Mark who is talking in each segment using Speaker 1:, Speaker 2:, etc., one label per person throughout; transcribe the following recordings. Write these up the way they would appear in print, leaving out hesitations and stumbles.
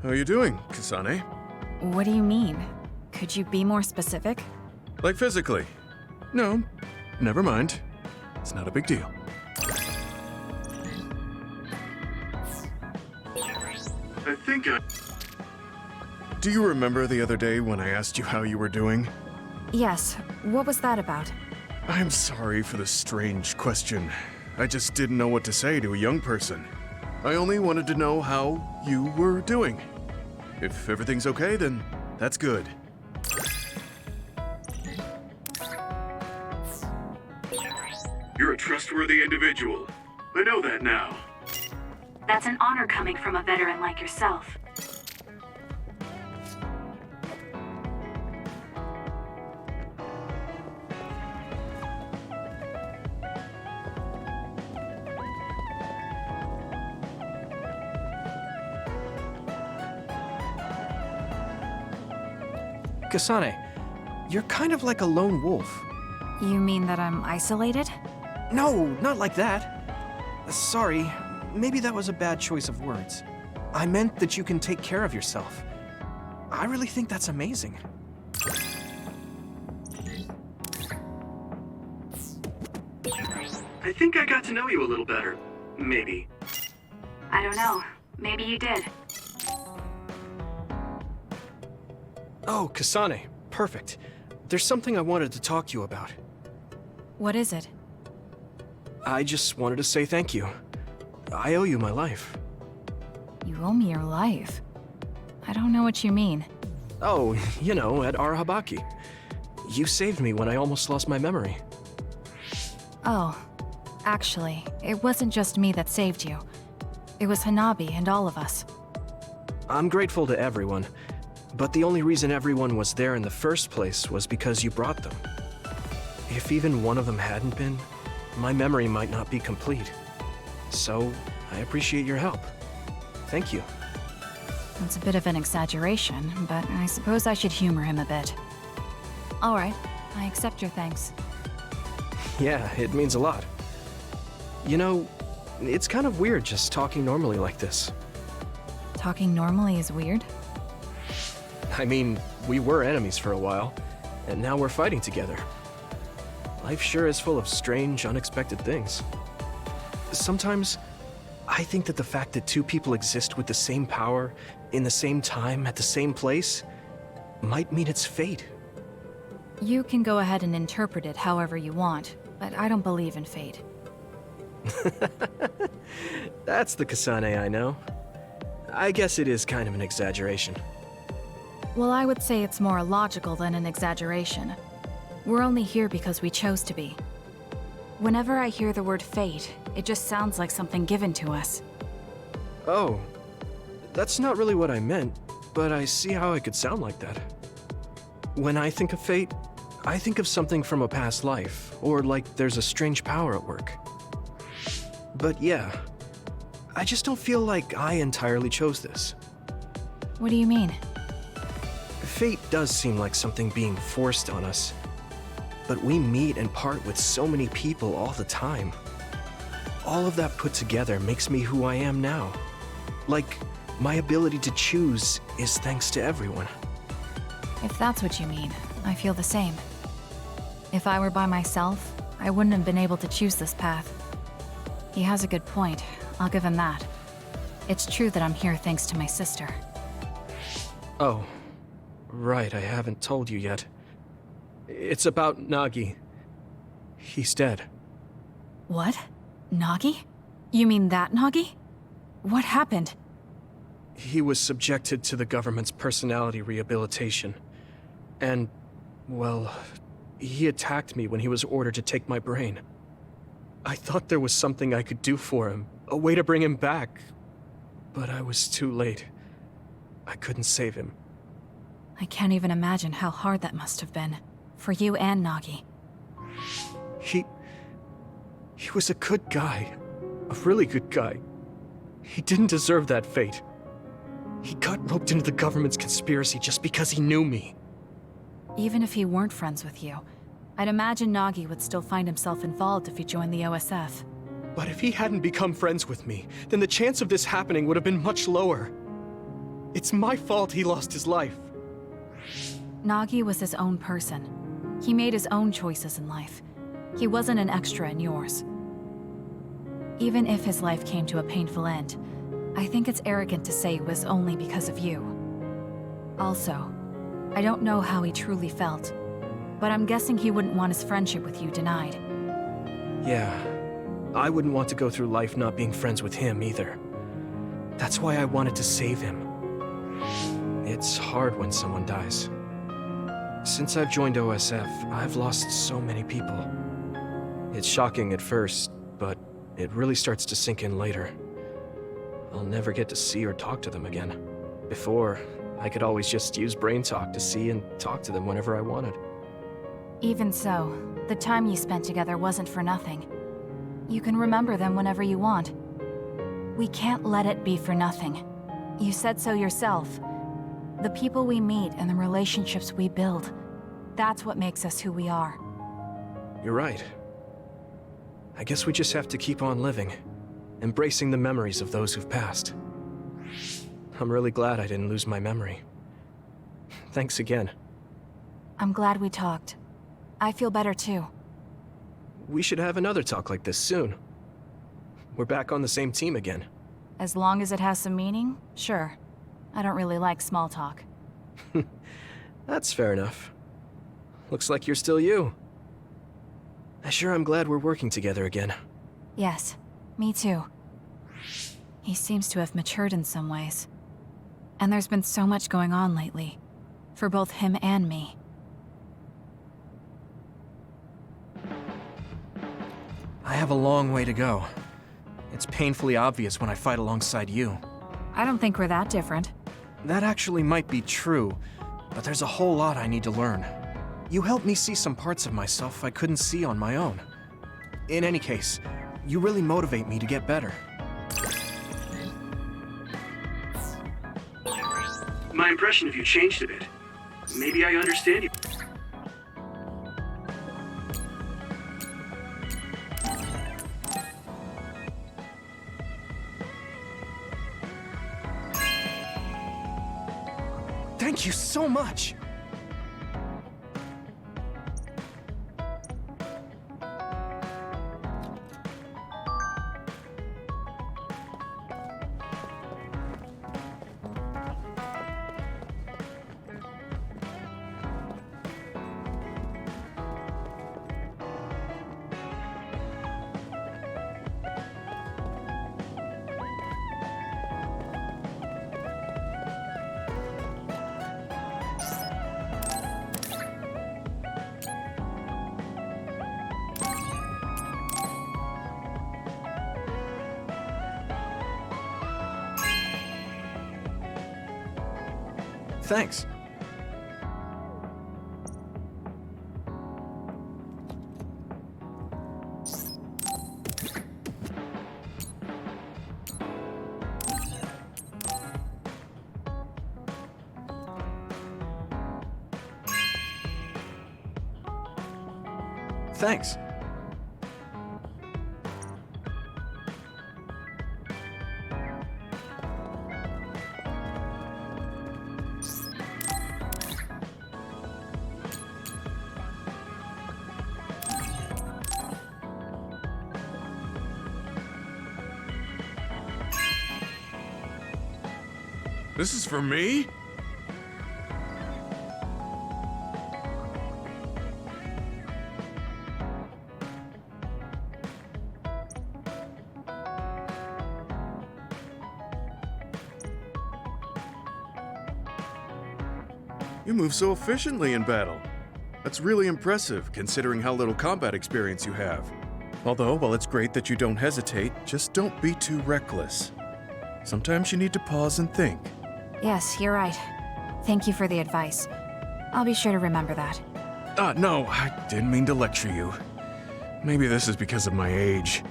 Speaker 1: How are you doing, Kasane?
Speaker 2: What do you mean? Could you be more specific?
Speaker 1: Like physically? No, never mind. It's not a big deal. I think Do you remember the other day when I asked you how you were doing?
Speaker 2: Yes. What was that about?
Speaker 1: I'm sorry for the strange question. I just didn't know what to say to a young person. I only wanted to know how you were doing. If everything's okay, then that's good. You're a trustworthy individual. I know that now.
Speaker 3: That's an honor coming from a veteran like yourself.
Speaker 4: Kasane, you're kind of like a lone wolf.
Speaker 2: You mean that I'm isolated?
Speaker 4: No, not like that. Sorry, maybe that was a bad choice of words. I meant that you can take care of yourself. I really think that's amazing.
Speaker 5: I think I got to know you a little better. Maybe.
Speaker 3: I don't know. Maybe you did.
Speaker 4: Oh, Kasane, perfect. There's something I wanted to talk to you about.
Speaker 2: What is it?
Speaker 4: I just wanted to say thank you. I owe you my life.
Speaker 2: You owe me your life. I don't know what you mean.
Speaker 4: Oh, you know, at Arahabaki. You saved me when I almost lost my memory.
Speaker 2: Oh, actually, it wasn't just me that saved you. It was Hanabi and all of us.
Speaker 4: I'm grateful to everyone, but the only reason everyone was there in the first place was because you brought them. If even one of them hadn't been, my memory might not be complete. So, I appreciate your help. Thank you.
Speaker 2: That's a bit of an exaggeration, but I suppose I should humor him a bit. All right, I accept your thanks.
Speaker 4: Yeah, it means a lot. You know, it's kind of weird just talking normally like this.
Speaker 2: Talking normally is weird?
Speaker 4: I mean, we were enemies for a while, and now we're fighting together. Life sure is full of strange, unexpected things. Sometimes, I think that the fact that two people exist with the same power, in the same time, at the same place, might mean it's fate.
Speaker 2: You can go ahead and interpret it however you want, but I don't believe in fate.
Speaker 4: That's the Kasane I know. I guess it is kind of an exaggeration.
Speaker 2: Well, I would say it's more logical than an exaggeration. We're only here because we chose to be. Whenever I hear the word fate, it just sounds like something given to us.
Speaker 4: Oh, that's not really what I meant, but I see how it could sound like that. When I think of fate, I think of something from a past life, or like there's a strange power at work. But yeah, I just don't feel like I entirely chose this.
Speaker 2: What do you mean?
Speaker 4: Fate does seem like something being forced on us. But we meet and part with so many people all the time. All of that put together makes me who I am now. Like, my ability to choose is thanks to everyone.
Speaker 2: If that's what you mean, I feel the same. If I were by myself, I wouldn't have been able to choose this path. He has a good point, I'll give him that. It's true that I'm here thanks to my sister.
Speaker 4: Oh, right, I haven't told you yet. It's about Nagi. He's dead.
Speaker 2: What? Nagi? You mean that Nagi? What happened?
Speaker 4: He was subjected to the government's personality rehabilitation. And, well, he attacked me when he was ordered to take my brain. I thought there was something I could do for him, a way to bring him back. But I was too late. I couldn't save him.
Speaker 2: I can't even imagine how hard that must have been. For you and Nagi.
Speaker 4: He was a good guy. A really good guy. He didn't deserve that fate. He got roped into the government's conspiracy just because he knew me.
Speaker 2: Even if he weren't friends with you, I'd imagine Nagi would still find himself involved if he joined the OSF.
Speaker 4: But if he hadn't become friends with me, then the chance of this happening would have been much lower. It's my fault he lost his life.
Speaker 2: Nagi was his own person. He made his own choices in life. He wasn't an extra in yours. Even if his life came to a painful end, I think it's arrogant to say it was only because of you. Also, I don't know how he truly felt, but I'm guessing he wouldn't want his friendship with you denied.
Speaker 4: Yeah, I wouldn't want to go through life not being friends with him either. That's why I wanted to save him. It's hard when someone dies. Since I've joined OSF, I've lost so many people. It's shocking at first, but it really starts to sink in later. I'll never get to see or talk to them again. Before, I could always just use brain talk to see and talk to them whenever I wanted.
Speaker 2: Even so, the time you spent together wasn't for nothing. You can remember them whenever you want. We can't let it be for nothing. You said so yourself. The people we meet and the relationships we build, that's what makes us who we are.
Speaker 4: You're right. I guess we just have to keep on living, embracing the memories of those who've passed. I'm really glad I didn't lose my memory. Thanks again.
Speaker 2: I'm glad we talked. I feel better too.
Speaker 4: We should have another talk like this soon. We're back on the same team again.
Speaker 2: As long as it has some meaning, sure. I don't really like small talk.
Speaker 4: That's fair enough. Looks like you're still you. I sure am glad we're working together again.
Speaker 2: Yes, me too. He seems to have matured in some ways. And there's been so much going on lately. For both him and me.
Speaker 6: I have a long way to go. It's painfully obvious when I fight alongside you.
Speaker 2: I don't think we're that different.
Speaker 6: That actually might be true, but there's a whole lot I need to learn. You helped me see some parts of myself I couldn't see on my own. In any case, you really motivate me to get better.
Speaker 5: My impression of you changed a bit. Maybe I understand you.
Speaker 6: Thank you so much! Thanks. Thanks.
Speaker 1: This is for me? You move so efficiently in battle. That's really impressive, considering how little combat experience you have. Although, while it's great that you don't hesitate, just don't be too reckless. Sometimes you need to pause and think.
Speaker 2: Yes, you're right. Thank you for the advice. I'll be sure to remember that.
Speaker 1: No, I didn't mean to lecture you. Maybe this is because of my age.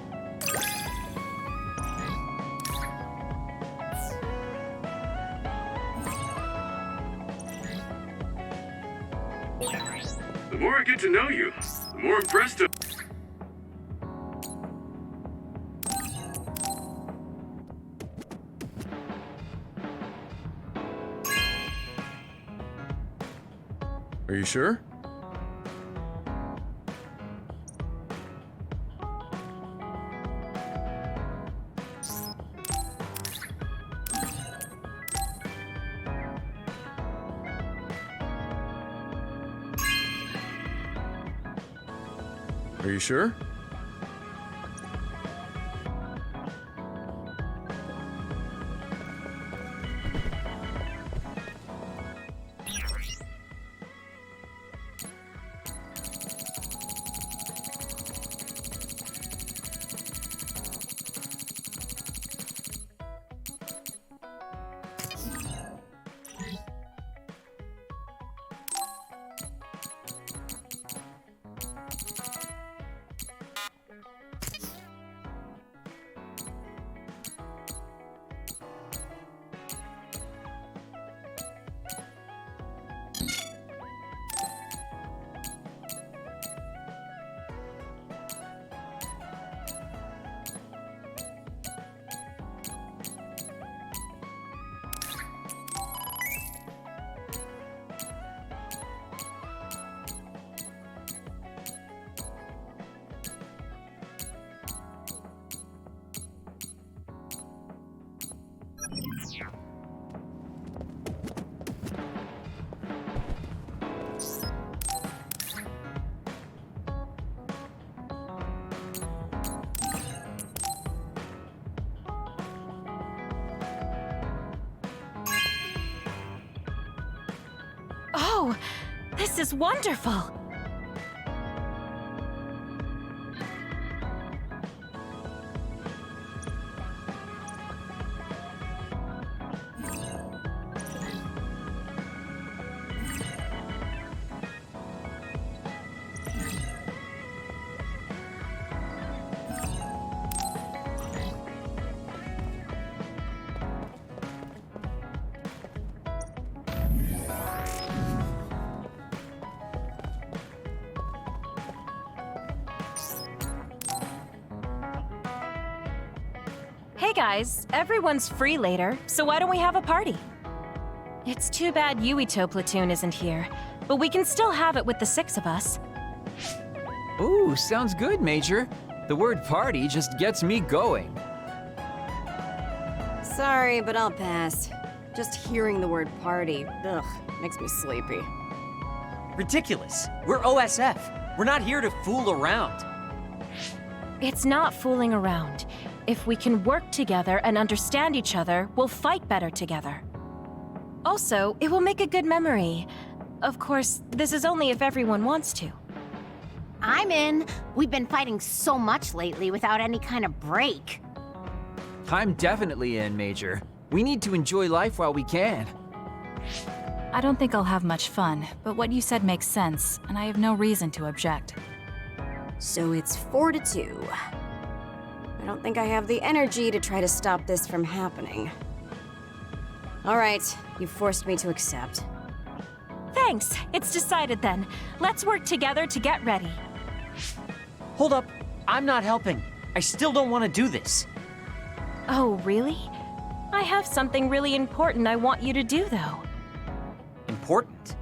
Speaker 5: The more I get to know you, the more impressed I...
Speaker 1: Are you sure? Are you sure?
Speaker 2: Oh, this is wonderful! Hey guys, everyone's free later, so why don't we have a party? It's too bad Yuito Platoon isn't here, but we can still have it with the 6 of us.
Speaker 7: Ooh, sounds good, Major. The word party just gets me going.
Speaker 8: Sorry, but I'll pass. Just hearing the word party, ugh, makes me sleepy.
Speaker 9: Ridiculous. We're OSF. We're not here to fool around.
Speaker 2: It's not fooling around. If we can work together and understand each other, we'll fight better together. Also, it will make a good memory. Of course, this is only if everyone wants to.
Speaker 10: I'm in. We've been fighting so much lately without any kind of break.
Speaker 7: I'm definitely in, Major. We need to enjoy life while we can.
Speaker 2: I don't think I'll have much fun, but what you said makes sense, and I have no reason to object.
Speaker 8: So it's 4 to 2. I don't think I have the energy to try to stop this from happening. All right, you forced me to accept.
Speaker 2: Thanks, it's decided then. Let's work together to get ready.
Speaker 9: Hold up. I'm not helping. I still don't want to do this.
Speaker 2: Oh, really? I have something really important I want you to do, though.
Speaker 9: Important?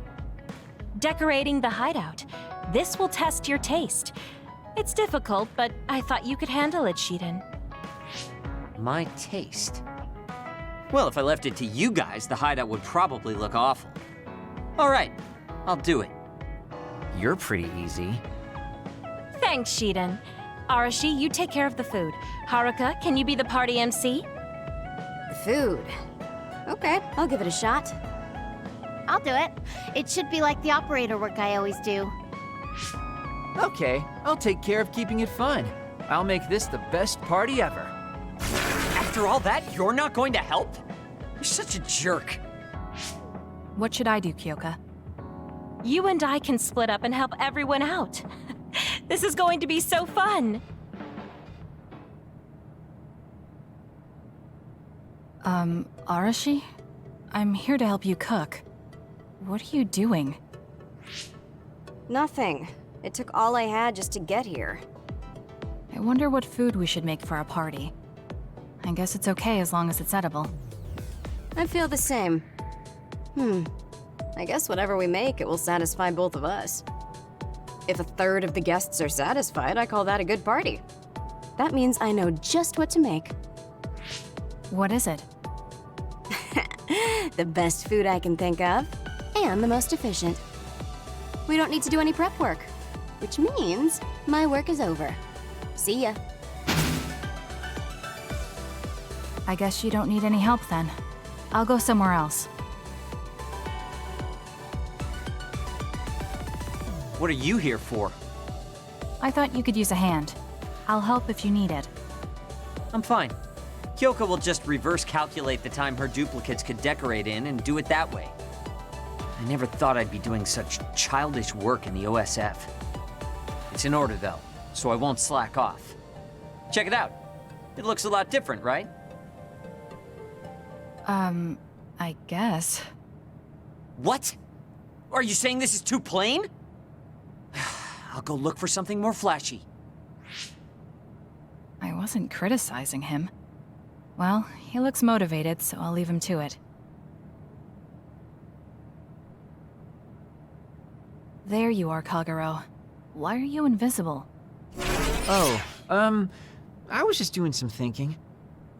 Speaker 2: Decorating the hideout. This will test your taste. It's difficult, but I thought you could handle it, Shiden.
Speaker 9: My taste. Well, if I left it to you guys, the hideout would probably look awful. All right, I'll do it.
Speaker 7: You're pretty easy.
Speaker 2: Thanks, Shiden. Arashi, you take care of the food. Haruka, can you be the party MC?
Speaker 8: Food. Okay, I'll give it a shot.
Speaker 10: I'll do it. It should be like the operator work I always do.
Speaker 7: Okay, I'll take care of keeping it fun. I'll make this the best party ever.
Speaker 9: After all that, you're not going to help? You're such a jerk.
Speaker 2: What should I do, Kyoka? You and I can split up and help everyone out. This is going to be so fun! Arashi? I'm here to help you cook. What are you doing?
Speaker 8: Nothing. It took all I had just to get here.
Speaker 2: I wonder what food we should make for our party. I guess it's okay as long as it's edible.
Speaker 8: I feel the same. I guess whatever we make, it will satisfy both of us. If a third of the guests are satisfied, I call that a good party. That means I know just what to make.
Speaker 2: What is it?
Speaker 8: The best food I can think of, and the most efficient. We don't need to do any prep work, which means my work is over. See ya.
Speaker 2: I guess you don't need any help then. I'll go somewhere else.
Speaker 9: What are you here for?
Speaker 2: I thought you could use a hand. I'll help if you need it.
Speaker 9: I'm fine. Kyoko will just reverse calculate the time her duplicates could decorate in and do it that way. I never thought I'd be doing such childish work in the OSF. It's in order though, so I won't slack off. Check it out. It looks a lot different, right?
Speaker 2: I guess.
Speaker 9: What? Are you saying this is too plain? I'll go look for something more flashy.
Speaker 2: I wasn't criticizing him. Well, he looks motivated, so I'll leave him to it. There you are, Kagero. Why are you invisible?
Speaker 7: Oh, I was just doing some thinking.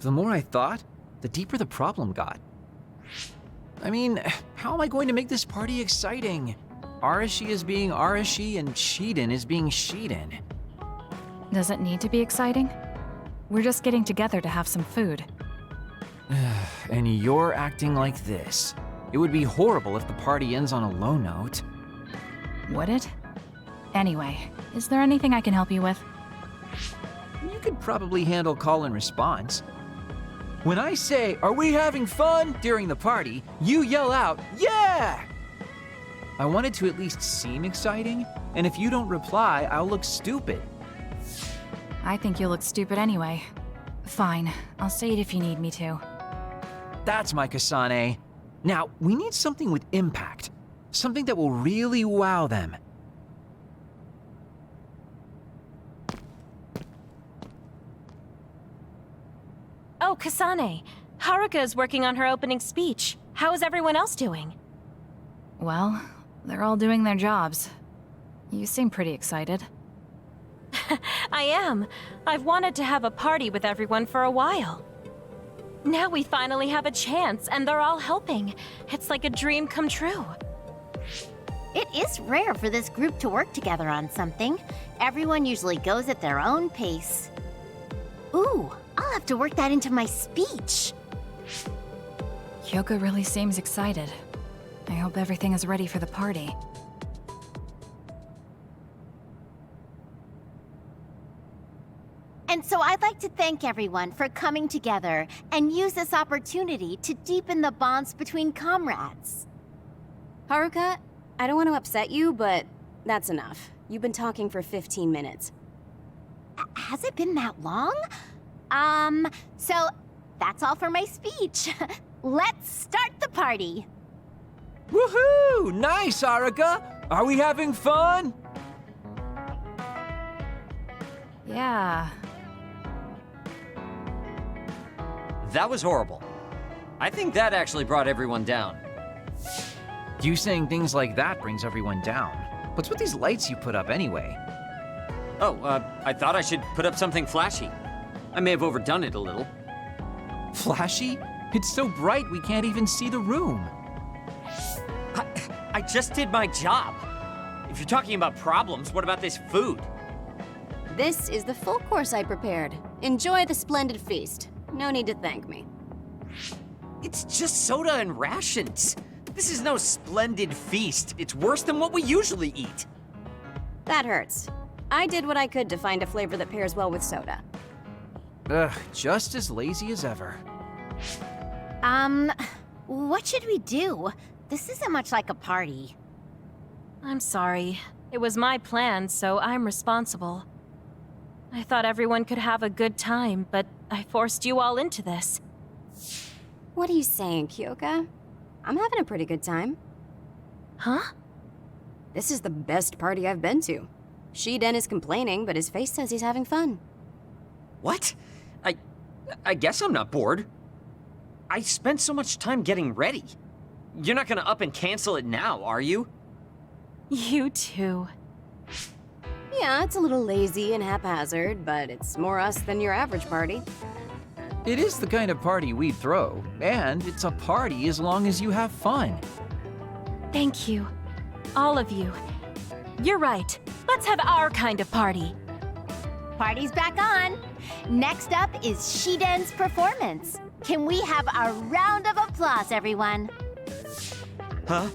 Speaker 7: The more I thought, the deeper the problem got. I mean, how am I going to make this party exciting? Arashi is being Arashi and Shiden is being Shiden.
Speaker 2: Does it need to be exciting? We're just getting together to have some food.
Speaker 7: And you're acting like this. It would be horrible if the party ends on a low note.
Speaker 2: Would it? Anyway, is there anything I can help you with?
Speaker 7: You could probably handle call and response. When I say, "Are we having fun?" during the party, you yell out, "Yeah!" I want it to at least seem exciting, and if you don't reply, I'll look stupid.
Speaker 2: I think you'll look stupid anyway. Fine, I'll say it if you need me to.
Speaker 7: That's my Kasane. Now, we need something with impact. Something that will really wow them.
Speaker 11: Oh, Kasane. Haruka is working on her opening speech. How is everyone else doing?
Speaker 2: Well, they're all doing their jobs. You seem pretty excited.
Speaker 11: I am. I've wanted to have a party with everyone for a while. Now we finally have a chance, and they're all helping. It's like a dream come true.
Speaker 10: It is rare for this group to work together on something. Everyone usually goes at their own pace. Ooh, I'll have to work that into my speech.
Speaker 2: Kyoko really seems excited. I hope everything is ready for the party.
Speaker 10: And so I'd like to thank everyone for coming together and use this opportunity to deepen the bonds between comrades.
Speaker 8: Haruka, I don't want to upset you, but that's enough. You've been talking for 15 minutes.
Speaker 10: Has it been that long? So that's all for my speech. Let's start the party.
Speaker 7: Woohoo! Nice, Haruka! Are we having fun?
Speaker 2: Yeah.
Speaker 9: That was horrible. I think that actually brought everyone down.
Speaker 7: You saying things like that brings everyone down. What's with these lights you put up anyway?
Speaker 9: Oh, I thought I should put up something flashy. I may have overdone it a little.
Speaker 7: Flashy? It's so bright we can't even see the room.
Speaker 9: I just did my job. If you're talking about problems, what about this food?
Speaker 8: This is the full course I prepared. Enjoy the splendid feast. No need to thank me.
Speaker 9: It's just soda and rations. This is no splendid feast. It's worse than what we usually eat.
Speaker 8: That hurts. I did what I could to find a flavor that pairs well with soda.
Speaker 7: Ugh, just as lazy as ever.
Speaker 10: What should we do? This isn't much like a party.
Speaker 11: I'm sorry. It was my plan, so I'm responsible. I thought everyone could have a good time, but I forced you all into this.
Speaker 8: What are you saying, Kyoka? I'm having a pretty good time.
Speaker 11: Huh?
Speaker 8: This is the best party I've been to. Shiden is complaining, but his face says he's having fun.
Speaker 9: What? I guess I'm not bored. I spent so much time getting ready. You're not gonna up and cancel it now, are you?
Speaker 11: You too.
Speaker 8: Yeah, it's a little lazy and haphazard, but it's more us than your average party.
Speaker 7: It is the kind of party we throw, and it's a party as long as you have fun.
Speaker 11: Thank you. All of you. You're right. Let's have our kind of party.
Speaker 10: Party's back on. Next up is Shiden's performance. Can we have a round of applause, everyone?
Speaker 9: Huh?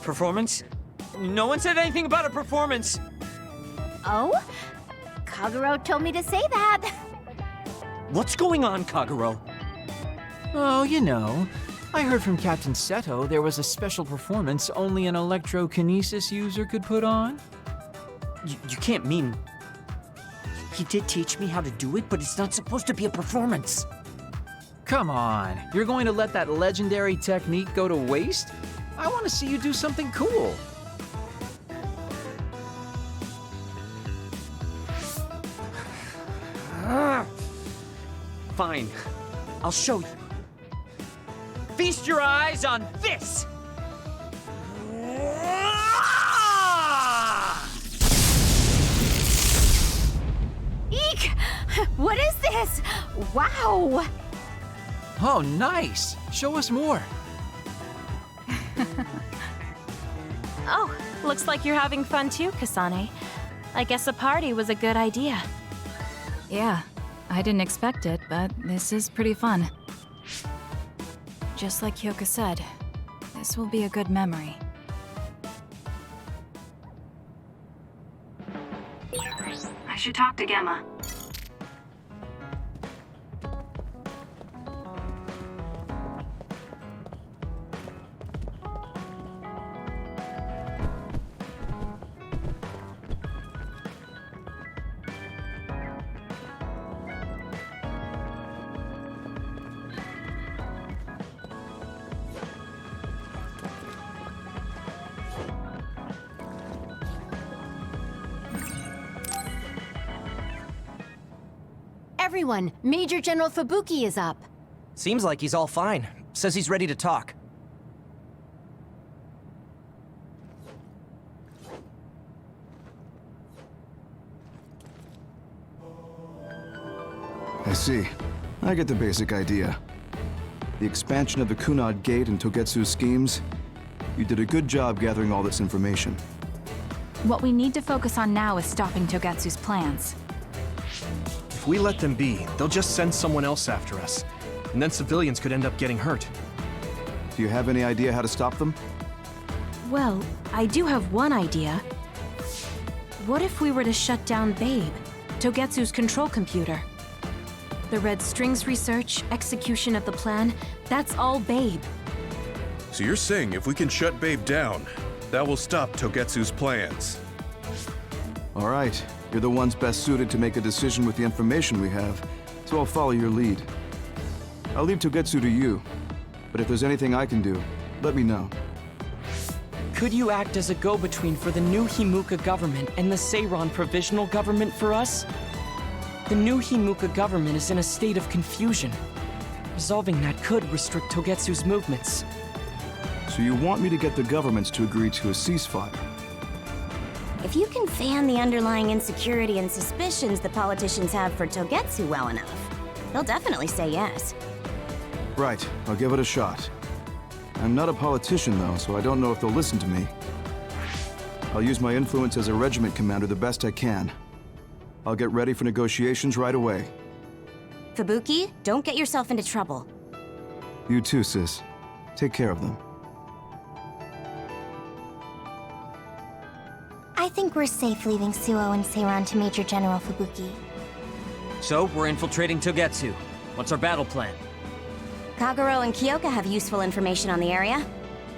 Speaker 9: Performance? No one said anything about a performance.
Speaker 10: Oh? Kagero told me to say that.
Speaker 9: What's going on, Kagero?
Speaker 7: Oh, you know, I heard from Captain Seto there was a special performance only an electrokinesis user could put on.
Speaker 9: You can't mean... He did teach me how to do it, but it's not supposed to be a performance.
Speaker 7: Come on, you're going to let that legendary technique go to waste? I want to see you do something cool.
Speaker 9: Fine. I'll show you. Feast your eyes on this!
Speaker 10: Eek! What is this? Wow!
Speaker 7: Oh, nice! Show us more.
Speaker 11: Oh, looks like you're having fun too, Kasane. I guess a party was a good idea.
Speaker 2: Yeah, I didn't expect it, but this is pretty fun. Just like Kyoka said, this will be a good memory.
Speaker 3: I should talk to Gemma.
Speaker 10: Everyone, Major General Fubuki is up.
Speaker 6: Seems like he's all fine. Says he's ready to talk.
Speaker 12: I see. I get the basic idea. The expansion of the Kunad Gate and Togetsu's schemes. You did a good job gathering all this information.
Speaker 2: What we need to focus on now is stopping Togetsu's plans.
Speaker 4: If we let them be, they'll just send someone else after us. And then civilians could end up getting hurt.
Speaker 12: Do you have any idea how to stop them?
Speaker 11: Well, I do have one idea. What if we were to shut down Babe, Togetsu's control computer? The Red Strings research, execution of the plan, that's all Babe.
Speaker 1: So you're saying if we can shut Babe down, that will stop Togetsu's plans?
Speaker 12: All right. You're the ones best suited to make a decision with the information we have, so I'll follow your lead. I'll leave Togetsu to you, but if there's anything I can do, let me know.
Speaker 13: Could you act as a go-between for the new Himuka government and the Seiron provisional government for us? The new Himuka government is in a state of confusion. Resolving that could restrict Togetsu's movements.
Speaker 12: So you want me to get the governments to agree to a ceasefire?
Speaker 8: If you can fan the underlying insecurity and suspicions the politicians have for Togetsu well enough, they'll definitely say yes.
Speaker 12: Right, I'll give it a shot. I'm not a politician though, so I don't know if they'll listen to me. I'll use my influence as a regiment commander the best I can. I'll get ready for negotiations right away.
Speaker 8: Fubuki, don't get yourself into trouble.
Speaker 12: You too, sis. Take care of them.
Speaker 10: I think we're safe leaving Suo and Seiron to Major General Fubuki.
Speaker 9: So, we're infiltrating Togetsu. What's our battle plan?
Speaker 8: Kagero and Kyoka have useful information on the area.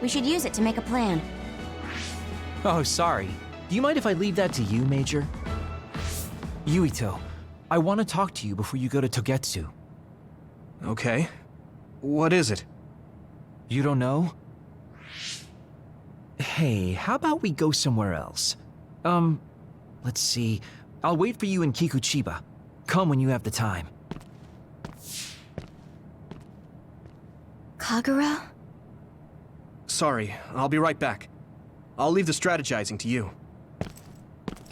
Speaker 8: We should use it to make a plan.
Speaker 7: Oh, sorry. Do you mind if I leave that to you, Major? Yuito, I want to talk to you before you go to Togetsu.
Speaker 4: Okay. What is it?
Speaker 7: You don't know? Hey, how about we go somewhere else? Let's see. I'll wait for you in Kikuchiba. Come when you have the time.
Speaker 10: Kagero?
Speaker 6: sorry. I'll be right back. I'll leave the strategizing to you.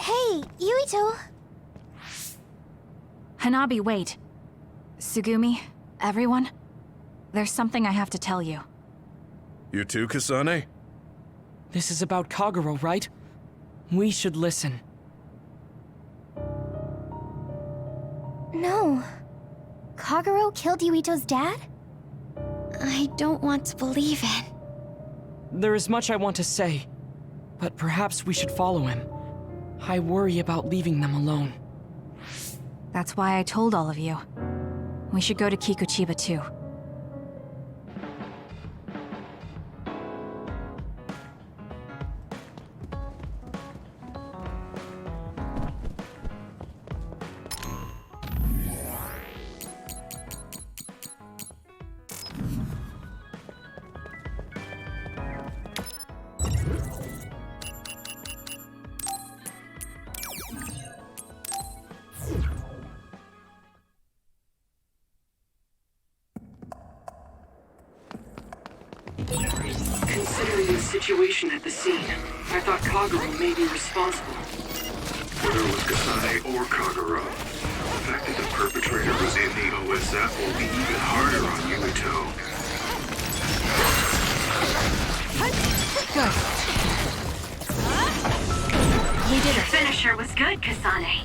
Speaker 10: Hey, Yuito!
Speaker 2: Hanabi, wait. Sugumi, everyone, there's something I have to tell you.
Speaker 1: You too, Kasane?
Speaker 13: This is about Kagero, right? We should listen.
Speaker 10: No. Kagero killed Yuito's dad? I don't want to believe it.
Speaker 13: There is much I want to say, but perhaps we should follow him. I worry about leaving them alone.
Speaker 2: That's why I told all of you. We should go to Kikuchiba too.
Speaker 14: Considering the situation at the scene, I thought Kagero may be responsible.
Speaker 5: Whether it was Kasane or Kagero, the fact that the perpetrator was in the OSF will be even harder on Yuito.
Speaker 2: Good. You did
Speaker 3: Your
Speaker 2: it.
Speaker 3: finisher was good, Kasane.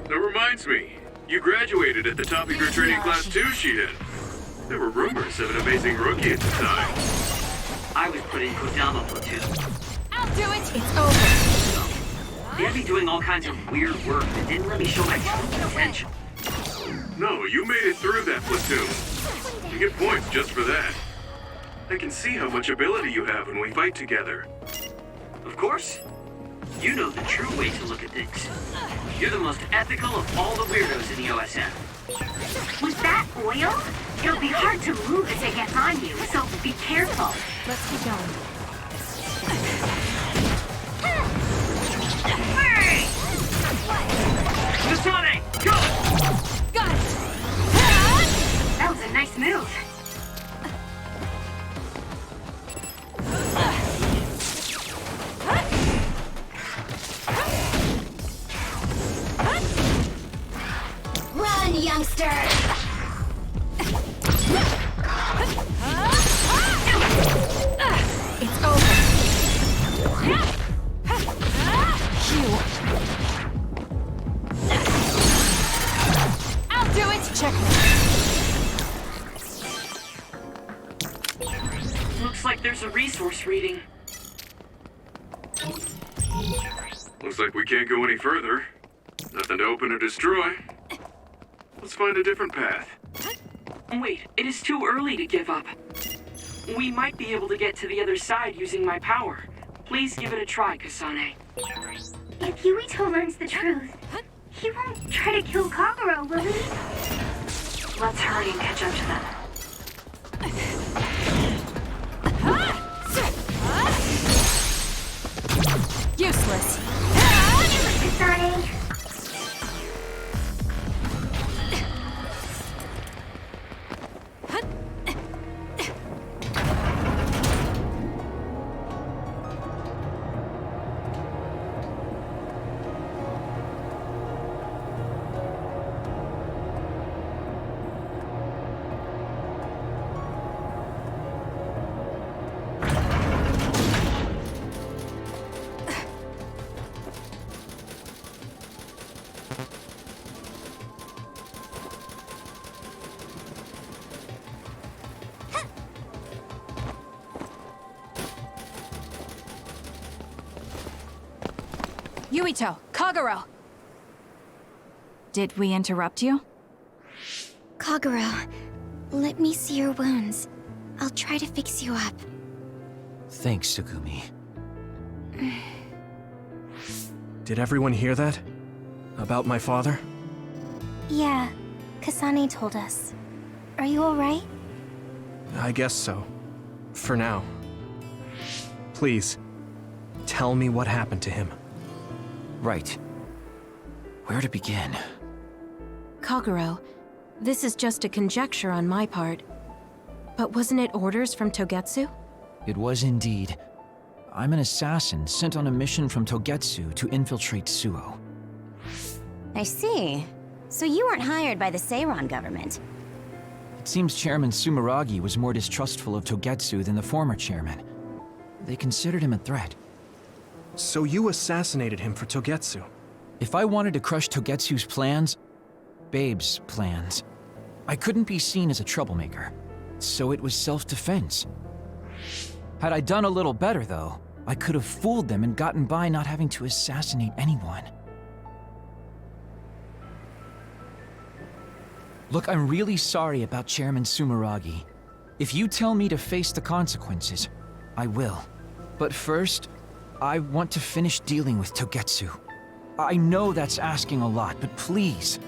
Speaker 5: That reminds me, you graduated at the top of your training class too, Shiden. There were rumors of an amazing rookie at the time.
Speaker 14: I was put in Kodama platoon.
Speaker 2: I'll do it! It's over.
Speaker 14: They had me doing all kinds of weird work that didn't let me show my true potential.
Speaker 5: No, you made it through that platoon. You get points just for that. I can see how much ability you have when we fight together.
Speaker 14: Of course. You know the true way to look at things. You're the most ethical of all the weirdos in the OSF.
Speaker 3: Was that oil? It'll be hard to move as it gets on you, so be careful.
Speaker 2: Let's keep going.
Speaker 3: Hey!
Speaker 14: Kasane, go!
Speaker 2: Got it!
Speaker 3: That was a nice move.
Speaker 10: Run, youngster!
Speaker 2: It's over. I'll do it! Checkmate.
Speaker 14: Looks like there's a resource reading.
Speaker 5: Looks like we can't go any further. Nothing to open or destroy. Let's find a different path.
Speaker 14: Wait, it is too early to give up. We might be able to get to the other side using my power. Please give it a try, Kasane.
Speaker 3: If Yuito learns the truth, he won't try to kill Kagero, will he? Let's hurry and catch up to them.
Speaker 2: Useless.
Speaker 3: Kasane!
Speaker 2: Yuito, Kagero! Did we interrupt you?
Speaker 10: Kagero, let me see your wounds. I'll try to fix you up.
Speaker 7: Thanks, Sugumi.
Speaker 6: Did everyone hear that? About my father?
Speaker 10: Yeah, Kasane told us. Are you alright?
Speaker 6: I guess so. For now. Please, tell me what happened to him.
Speaker 7: Right. Where to begin?
Speaker 11: Kagero, this is just a conjecture on my part. But wasn't it orders from Togetsu?
Speaker 7: It was indeed. I'm an assassin sent on a mission from Togetsu to infiltrate Suo.
Speaker 8: I see. So you weren't hired by the Seiran government.
Speaker 7: It seems Chairman Sumeragi was more distrustful of Togetsu than the former chairman. They considered him a threat.
Speaker 6: So you assassinated him for Togetsu?
Speaker 7: If I wanted to crush Togetsu's plans, Babe's plans, I couldn't be seen as a troublemaker. So it was self-defense. Had I done a little better, though, I could have fooled them and gotten by not having to assassinate anyone. Look, I'm really sorry about Chairman Sumeragi. If you tell me to face the consequences, I will. But first, I want to finish dealing with Togetsu. I know that's asking a lot, but please.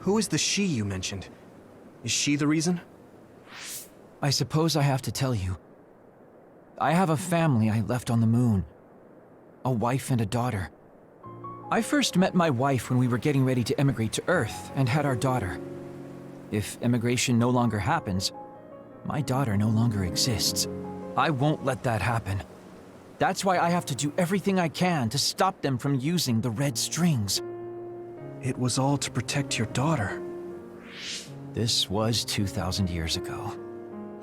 Speaker 6: Who is the she you mentioned? Is she the reason?
Speaker 7: I suppose I have to tell you. I have a family I left on the moon. A wife and a daughter. I first met my wife when we were getting ready to emigrate to Earth and had our daughter. If emigration no longer happens, my daughter no longer exists. I won't let that happen. That's why I have to do everything I can to stop them from using the red strings.
Speaker 6: It was all to protect your daughter.
Speaker 7: This was 2,000 years ago.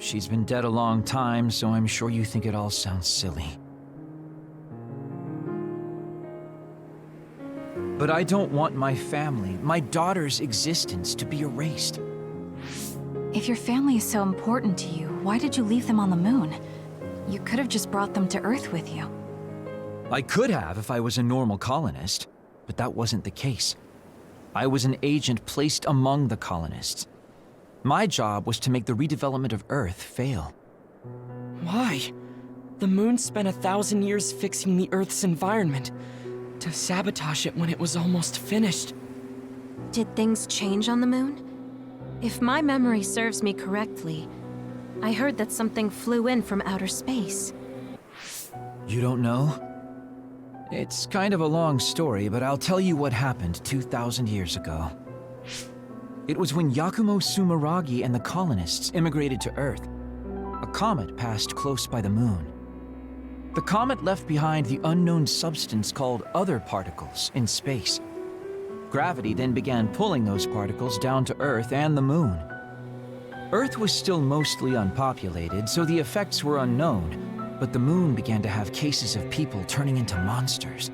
Speaker 7: She's been dead a long time, so I'm sure you think it all sounds silly. But I don't want my family, my daughter's existence, to be erased.
Speaker 2: If your family is so important to you, why did you leave them on the moon? You could have just brought them to Earth with you.
Speaker 7: I could have if I was a normal colonist, but that wasn't the case. I was an agent placed among the colonists. My job was to make the redevelopment of Earth fail.
Speaker 13: Why? The moon spent 1,000 years fixing the Earth's environment, to sabotage it when it was almost finished.
Speaker 11: Did things change on the moon? If my memory serves me correctly, I heard that something flew in from outer space.
Speaker 7: You don't know? It's kind of a long story, but I'll tell you what happened 2,000 years ago. It was when Yakumo Sumeragi and the colonists immigrated to Earth. A comet passed close by the moon. The comet left behind the unknown substance called other particles in space. Gravity then began pulling those particles down to Earth and the moon. Earth was still mostly unpopulated, so the effects were unknown, but the moon began to have cases of people turning into monsters.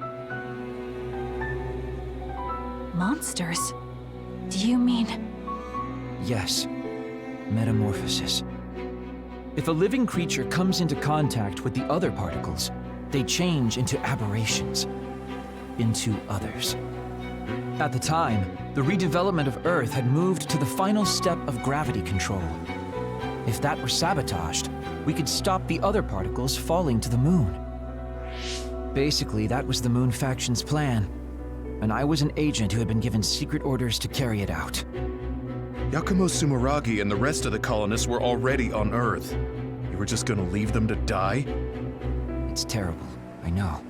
Speaker 2: Monsters? Do you mean...
Speaker 7: Yes, metamorphosis. If a living creature comes into contact with the other particles, they change into aberrations, into others. At the time, the redevelopment of Earth had moved to the final step of gravity control. If that were sabotaged, we could stop the other particles falling to the moon. Basically, that was the Moon Faction's plan, and I was an agent who had been given secret orders to carry it out.
Speaker 1: Yakumo Sumeragi and the rest of the colonists were already on Earth. You were just gonna leave them to die?
Speaker 7: It's terrible, I know.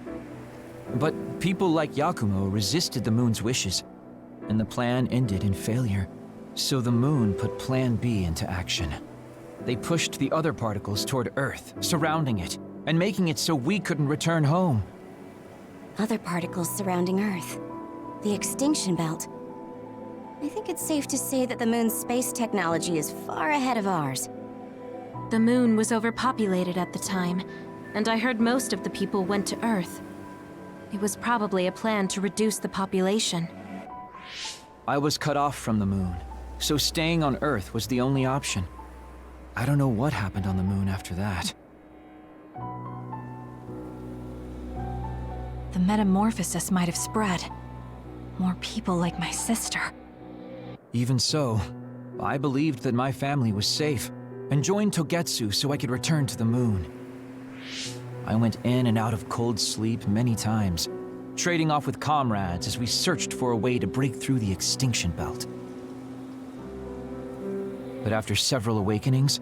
Speaker 7: But people like Yakumo resisted the moon's wishes, and the plan ended in failure. So the moon put Plan B into action. They pushed the other particles toward Earth, surrounding it, and making it so we couldn't return home.
Speaker 8: Other particles surrounding Earth. The extinction belt. I think it's safe to say that the moon's space technology is far ahead of ours.
Speaker 11: The moon was overpopulated at the time, and I heard most of the people went to Earth. It was probably a plan to reduce the population.
Speaker 7: I was cut off from the moon, so staying on Earth was the only option. I don't know what happened on the moon after that.
Speaker 2: The metamorphosis might have spread. More people like my sister.
Speaker 7: Even so, I believed that my family was safe, and joined Togetsu so I could return to the moon. I went in and out of cold sleep many times, trading off with comrades as we searched for a way to break through the extinction belt. But after several awakenings,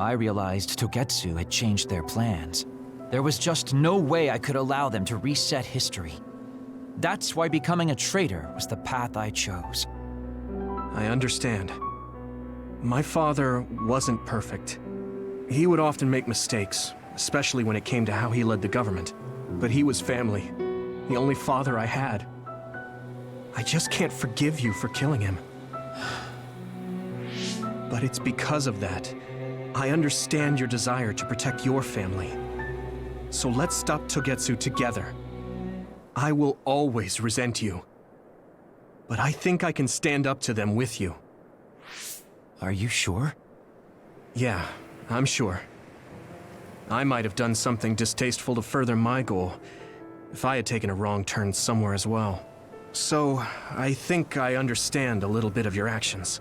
Speaker 7: I realized Togetsu had changed their plans. There was just no way I could allow them to reset history. That's why becoming a traitor was the path I chose.
Speaker 6: I understand. My father wasn't perfect. He would often make mistakes, especially when it came to how he led the government. But he was family, the only father I had. I just can't forgive you for killing him. But it's because of that. I understand your desire to protect your family. So let's stop Togetsu together. I will always resent you. But I think I can stand up to them with you.
Speaker 7: Are you sure?
Speaker 6: Yeah, I'm sure. I might have done something distasteful to further my goal, if I had taken a wrong turn somewhere as well. So, I think I understand a little bit of your actions.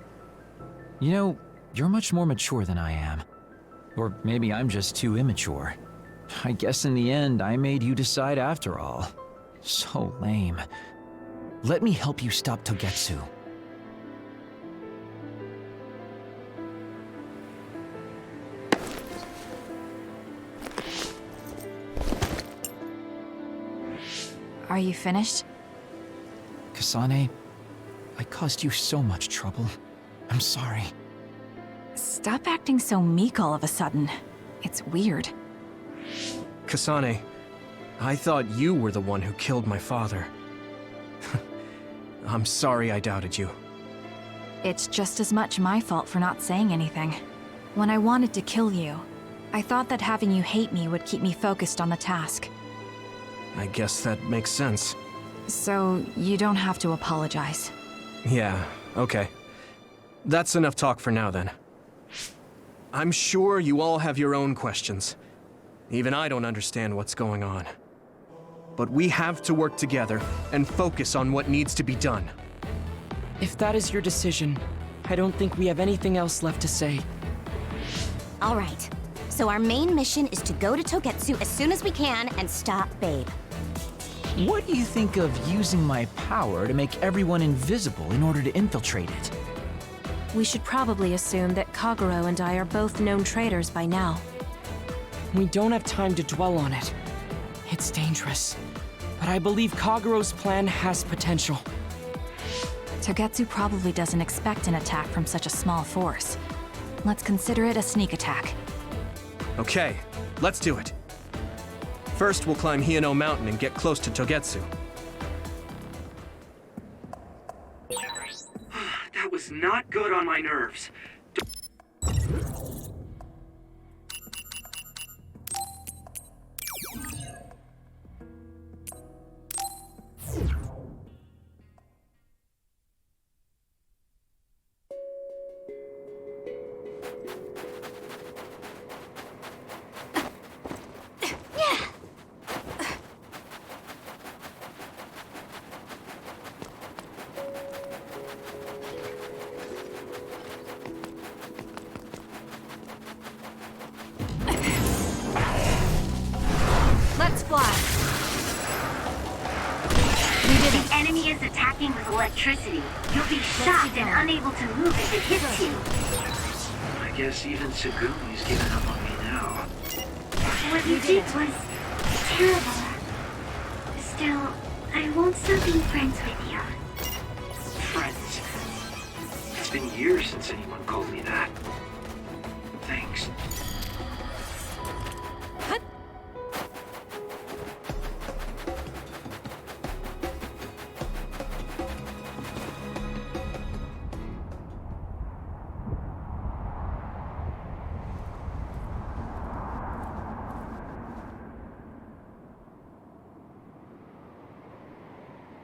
Speaker 7: You know, you're much more mature than I am. Or maybe I'm just too immature. I guess in the end, I made you decide after all. So lame. Let me help you stop Togetsu.
Speaker 2: Are you finished?
Speaker 7: Kasane, I caused you so much trouble. I'm sorry.
Speaker 2: Stop acting so meek all of a sudden. It's weird.
Speaker 6: Kasane, I thought you were the one who killed my father. I'm sorry I doubted you.
Speaker 2: It's just as much my fault for not saying anything. When I wanted to kill you, I thought that having you hate me would keep me focused on the task.
Speaker 6: I guess that makes sense.
Speaker 2: So, you don't have to apologize.
Speaker 6: Yeah, okay. That's enough talk for now, then. I'm sure you all have your own questions. Even I don't understand what's going on. But we have to work together and focus on what needs to be done.
Speaker 13: If that is your decision, I don't think we have anything else left to say.
Speaker 8: All right. So our main mission is to go to Togetsu as soon as we can and stop Babe.
Speaker 7: What do you think of using my power to make everyone invisible in order to infiltrate it?
Speaker 11: We should probably assume that Kagero and I are both known traitors by now.
Speaker 13: We don't have time to dwell on it. It's dangerous. But I believe Kagero's plan has potential.
Speaker 2: Togetsu probably doesn't expect an attack from such a small force. Let's consider it a sneak attack.
Speaker 6: Okay, let's do it. First, we'll climb Hiyano Mountain and get close to Togetsu.
Speaker 14: That was not good on my nerves.
Speaker 2: Let's fly.
Speaker 3: The enemy is attacking with electricity. You'll be shocked and unable to move if it hits you.
Speaker 15: I guess even Tsugumi's giving up on me now.
Speaker 3: What you did was terrible. Still, I won't stop being friends with you.
Speaker 15: Friends. It's been years since anyone called me that. Thanks.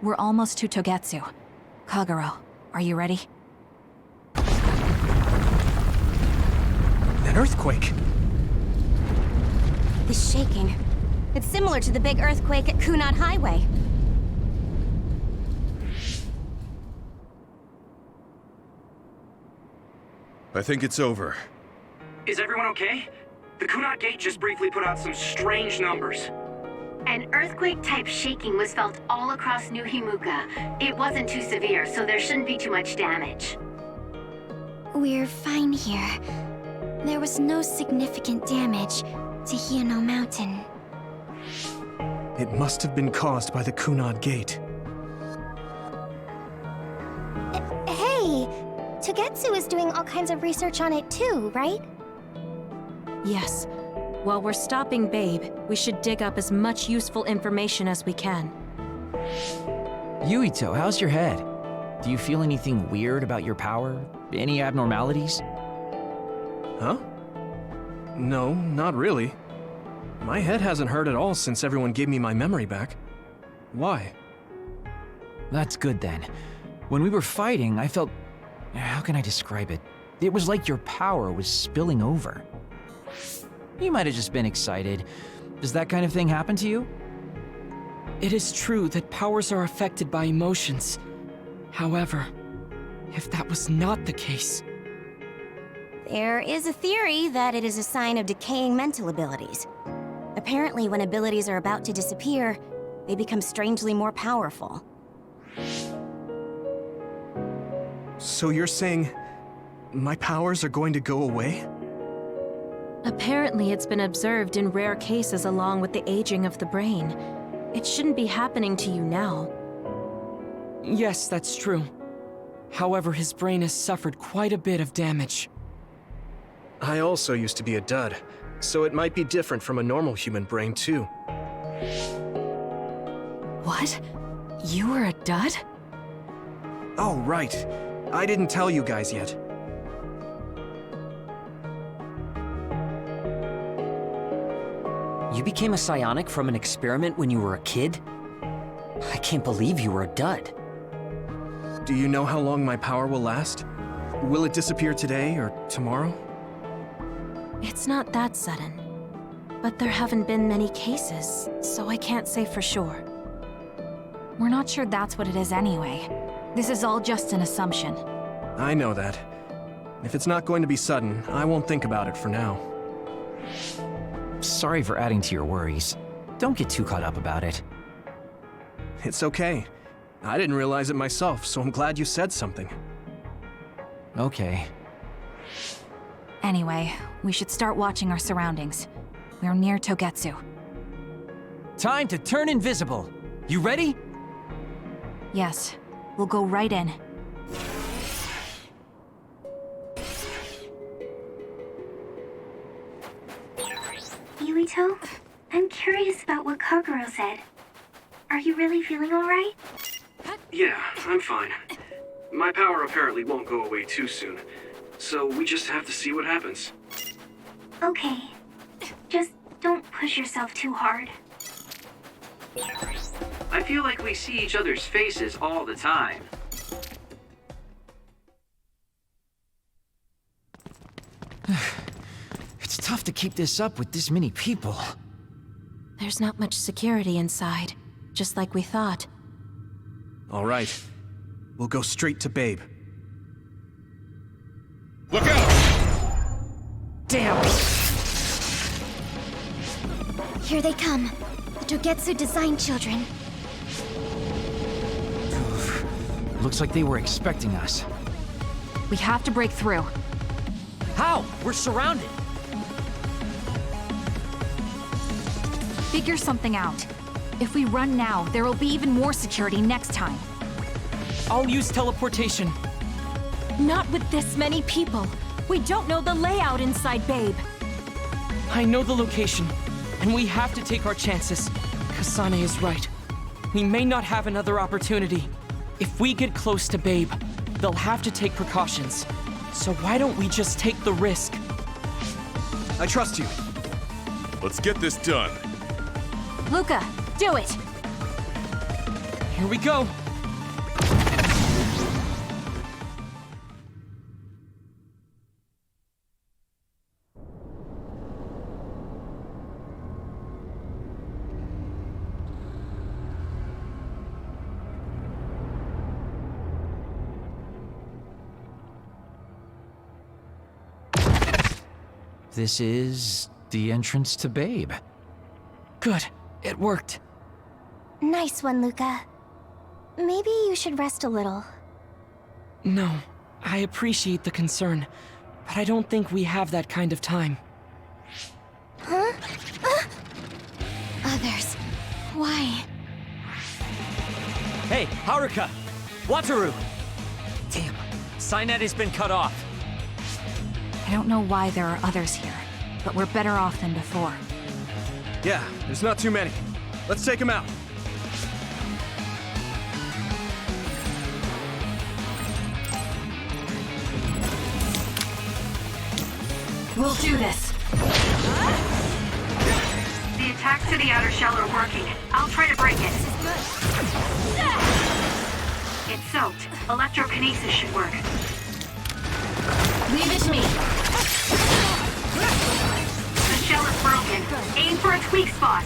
Speaker 2: We're almost to Togetsu. Kagero, are you ready?
Speaker 6: An earthquake!
Speaker 8: This shaking. It's similar to the big earthquake at Kunad Highway.
Speaker 1: I think it's over.
Speaker 14: Is everyone okay? The Kunad Gate just briefly put out some strange numbers.
Speaker 3: An earthquake-type shaking was felt all across New Himuka. It wasn't too severe, so there shouldn't be too much damage.
Speaker 16: We're fine here. There was no significant damage to Hiyano Mountain.
Speaker 6: It must have been caused by the Kunad Gate.
Speaker 16: Hey! Togetsu is doing all kinds of research on it too, right?
Speaker 11: Yes. While we're stopping Babe, we should dig up as much useful information as we can.
Speaker 7: Yuito, how's your head? Do you feel anything weird about your power? Any abnormalities?
Speaker 4: Huh? No, not really. My head hasn't hurt at all since everyone gave me my memory back. Why?
Speaker 7: That's good then. When we were fighting, I felt... How can I describe it? It was like your power was spilling over. You might have just been excited. Does that kind of thing happen to you?
Speaker 13: It is true that powers are affected by emotions. However, if that was not the case...
Speaker 8: There is a theory that it is a sign of decaying mental abilities. Apparently, when abilities are about to disappear, they become strangely more powerful.
Speaker 4: So you're saying my powers are going to go away?
Speaker 11: Apparently, it's been observed in rare cases along with the aging of the brain. It shouldn't be happening to you now.
Speaker 13: Yes, that's true. However, his brain has suffered quite a bit of damage.
Speaker 4: I also used to be a dud, so it might be different from a normal human brain, too.
Speaker 11: What? You were a dud?
Speaker 4: Oh, right. I didn't tell you guys yet.
Speaker 9: You became a psionic from an experiment when you were a kid? I can't believe you were a dud.
Speaker 4: Do you know how long my power will last? Will it disappear today or tomorrow?
Speaker 11: It's not that sudden. But there haven't been many cases, so I can't say for sure.
Speaker 2: We're not sure that's what it is anyway. This is all just an assumption.
Speaker 4: I know that. If it's not going to be sudden, I won't think about it for now.
Speaker 7: Sorry for adding to your worries. Don't get too caught up about it.
Speaker 4: It's okay. I didn't realize it myself, so I'm glad you said something.
Speaker 7: Okay.
Speaker 2: Anyway, we should start watching our surroundings. We're near Togetsu.
Speaker 7: Time to turn invisible. You ready?
Speaker 2: Yes, we'll go right in.
Speaker 3: Yuito, I'm curious about what Kaguro said. Are you really feeling alright?
Speaker 15: Yeah, I'm fine. My power apparently won't go away too soon, so we just have to see what happens.
Speaker 3: Okay. Just don't push yourself too hard.
Speaker 15: I feel like we see each other's faces all the time.
Speaker 7: It's tough to keep this up with this many people.
Speaker 11: There's not much security inside, just like we thought.
Speaker 4: All right. We'll go straight to Babe.
Speaker 5: Look out!
Speaker 7: Damn!
Speaker 16: Here they come. The Togetsu design children.
Speaker 7: Looks like they were expecting us.
Speaker 2: We have to break through.
Speaker 9: How? We're surrounded.
Speaker 2: Figure something out. If we run now, there will be even more security next time.
Speaker 13: I'll use teleportation.
Speaker 11: Not with this many people. We don't know the layout inside Babe.
Speaker 13: I know the location, and we have to take our chances. Kasane is right. We may not have another opportunity. If we get close to Babe, they'll have to take precautions. So why don't we just take the risk?
Speaker 4: I trust you.
Speaker 5: Let's get this done.
Speaker 2: Luca, do it!
Speaker 13: Here we go.
Speaker 7: This is the entrance to Babe.
Speaker 13: Good. It worked.
Speaker 16: Nice one, Luca. Maybe you should rest a little.
Speaker 13: No, I appreciate the concern, but I don't think we have that kind of time.
Speaker 16: Huh? Others. Why?
Speaker 9: Hey, Haruka! Wataru! Damn, Cynet has been cut off.
Speaker 2: I don't know why there are others here, but we're better off than before.
Speaker 4: Yeah, there's not too many. Let's take them out.
Speaker 2: We'll do this.
Speaker 3: The attacks to the outer shell are working. I'll try to break it. It's soaked. Electrokinesis should work.
Speaker 2: Leave it to me.
Speaker 3: The shell is broken. Aim for its weak spot.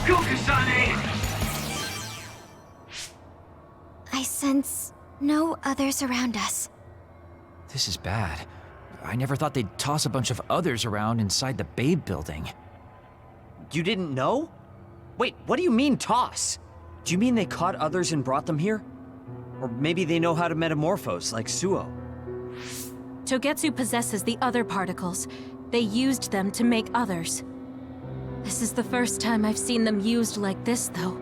Speaker 14: Go, Kasane!
Speaker 16: I sense no others around us.
Speaker 7: This is bad. I never thought they'd toss a bunch of others around inside the Babe building.
Speaker 9: You didn't know? Wait, what do you mean, toss? Do you mean they caught others and brought them here? Or maybe they know how to metamorphose, like Suo?
Speaker 11: Togetsu possesses the other particles. They used them to make others. This is the first time I've seen them used like this, though.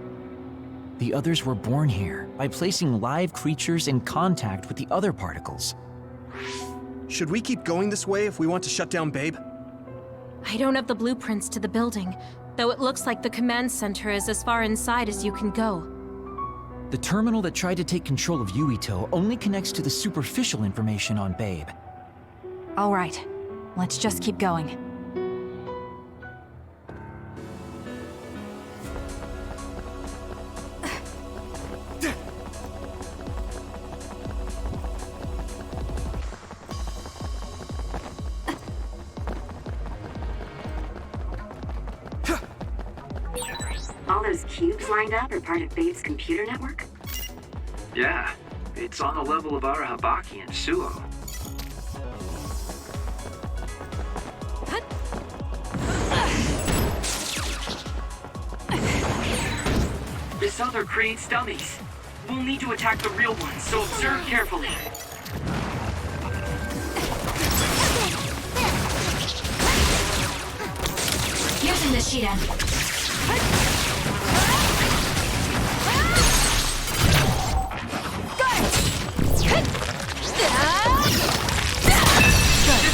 Speaker 7: The others were born here by placing live creatures in contact with the other particles.
Speaker 4: Should we keep going this way if we want to shut down Babe?
Speaker 11: I don't have the blueprints to the building, though it looks like the command center is as far inside as you can go.
Speaker 7: The terminal that tried to take control of Yuito only connects to the superficial information on Babe.
Speaker 2: All right, let's just keep going.
Speaker 3: All those cubes lined up are part of Babe's computer network?
Speaker 15: Yeah, it's on the level of Arahabaki and Suo.
Speaker 14: This other creates dummies. We'll need to attack the real ones, so observe carefully.
Speaker 2: Using the Shiden.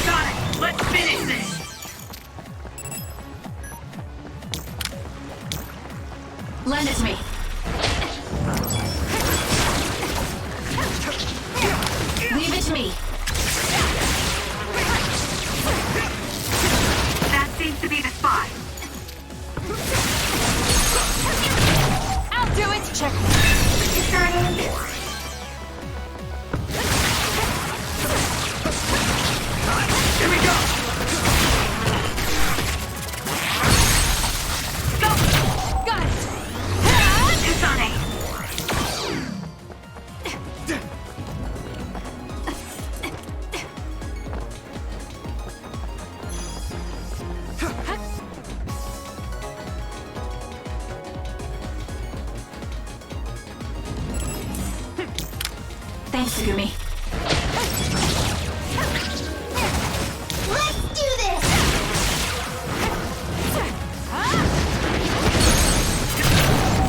Speaker 14: Sonic, let's finish this!
Speaker 2: Lend it to me. Leave it to me.
Speaker 3: That seems to be the spot.
Speaker 2: I'll do it. Check.
Speaker 14: Here we go!
Speaker 2: Got it.
Speaker 3: Kasane.
Speaker 2: Thanks, Sugumi.
Speaker 16: Let's do this!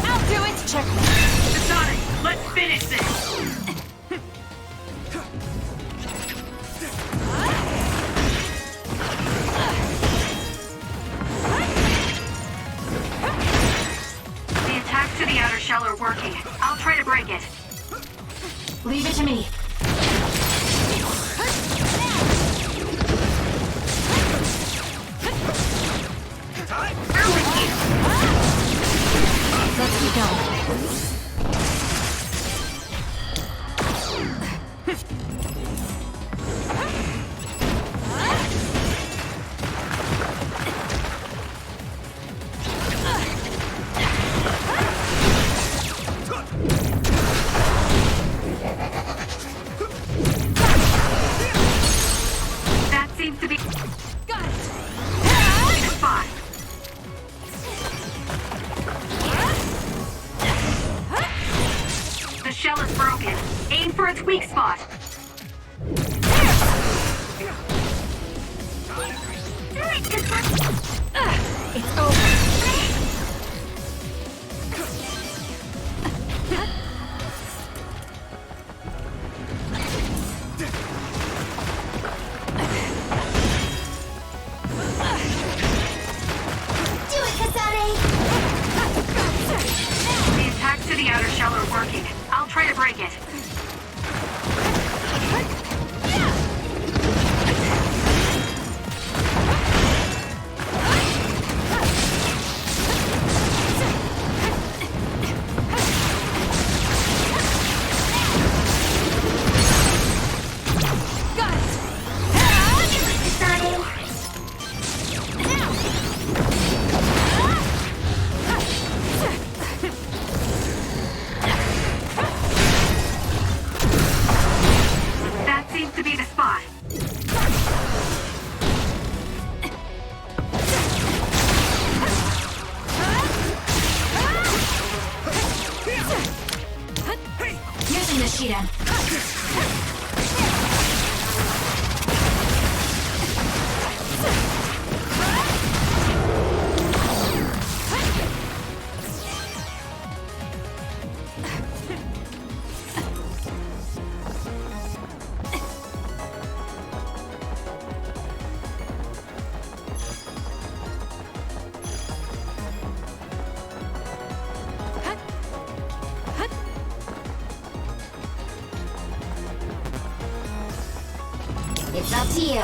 Speaker 2: I'll do it. Check.
Speaker 14: Sonic, let's finish this!
Speaker 3: The attacks to the outer shell are working. I'll try to break it.
Speaker 2: Leave it to me. Let's keep going.
Speaker 3: That seems to be
Speaker 2: Got it.
Speaker 3: the spot. weak spot.
Speaker 2: It's over.
Speaker 16: Do it, Kasane!
Speaker 3: The attacks to the outer shell are working. I'll try to break it. That seems to be the spot.
Speaker 2: Using the Shiren.
Speaker 16: It's up to you.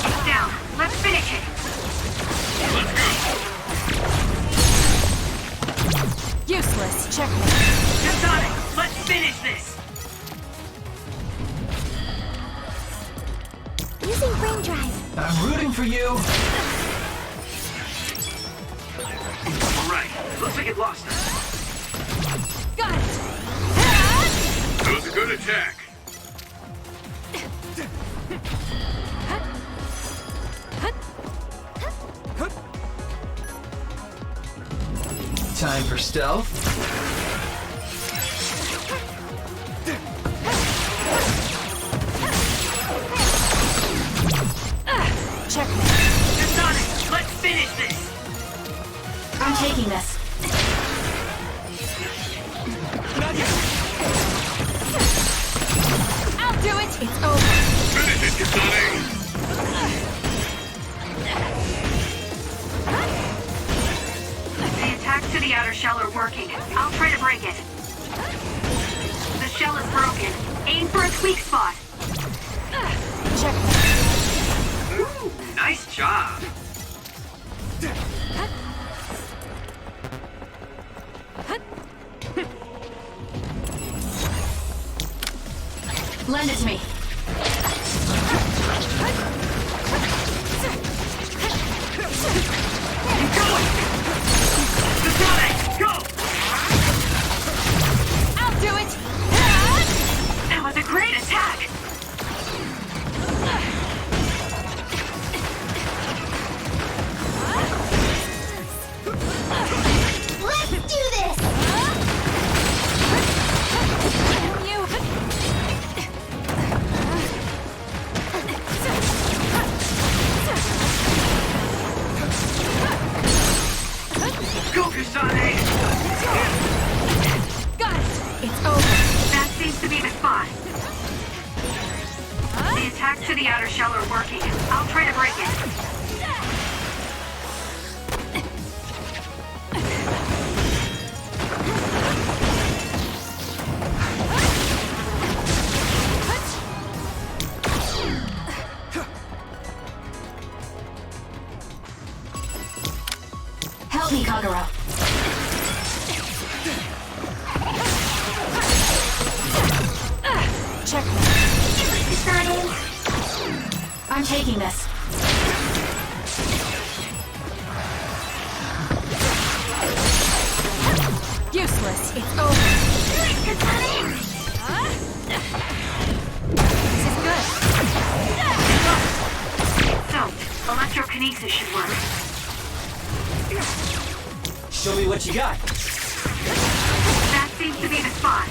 Speaker 3: It's down. Let's finish it.
Speaker 2: Useless. Checkmate.
Speaker 14: Kasane, let's finish this!
Speaker 16: Using brain drive.
Speaker 7: I'm rooting for you.
Speaker 15: Alright, looks like it lost us.
Speaker 2: Got it.
Speaker 5: That was a good attack.
Speaker 7: Time for stealth.
Speaker 2: Checkmate.
Speaker 14: Kasane, let's finish this!
Speaker 2: I'm taking this. I'll do it. It's over.
Speaker 5: Finish it, Kasani!
Speaker 3: The attacks to the outer shell are working. I'll try to break it. The shell is broken. Aim for its weak spot.
Speaker 2: Checkmate.
Speaker 15: Ooh, nice job.
Speaker 2: Lend it to me.
Speaker 14: Kasane, go!
Speaker 2: I'll do it.
Speaker 3: That was a great attack.
Speaker 16: Let's do this!
Speaker 15: Go, Kasane!
Speaker 2: Got it. It's over.
Speaker 3: That seems to be the spot. The attacks to the outer shell are working. I'll try to break it.
Speaker 2: Help me, Kagura. Checkmate. I'm taking this. Useless. It's over. This is good.
Speaker 3: So, electrokinesis should work.
Speaker 9: Show me what you got.
Speaker 3: to be the spot.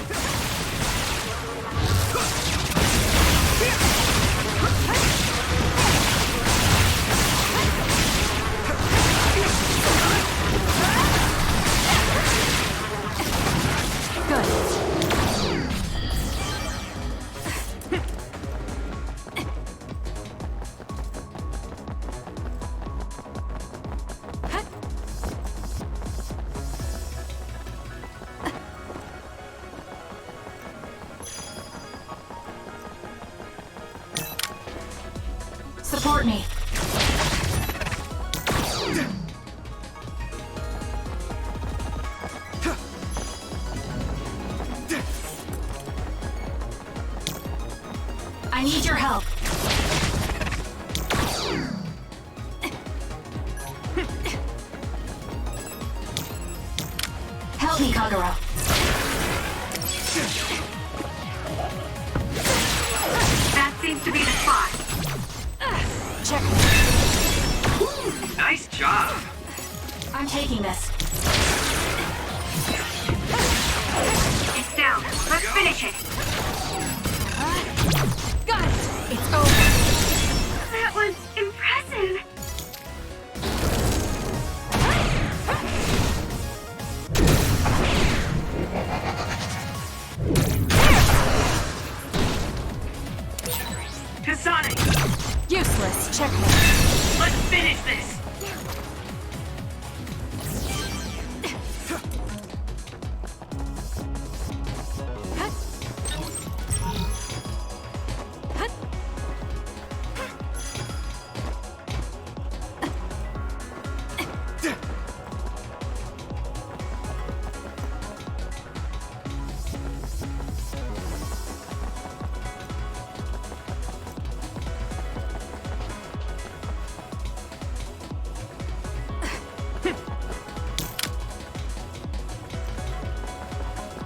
Speaker 2: Support me. I need your help. Help me, Kagura.
Speaker 3: That seems to be the spot.
Speaker 2: Check.
Speaker 15: Nice job.
Speaker 2: I'm taking this.
Speaker 3: It's down. Let's finish it.
Speaker 2: Got it. It's over.
Speaker 3: That was impressive.
Speaker 14: Kasani!
Speaker 2: Useless. Checkmate.
Speaker 14: Let's finish this!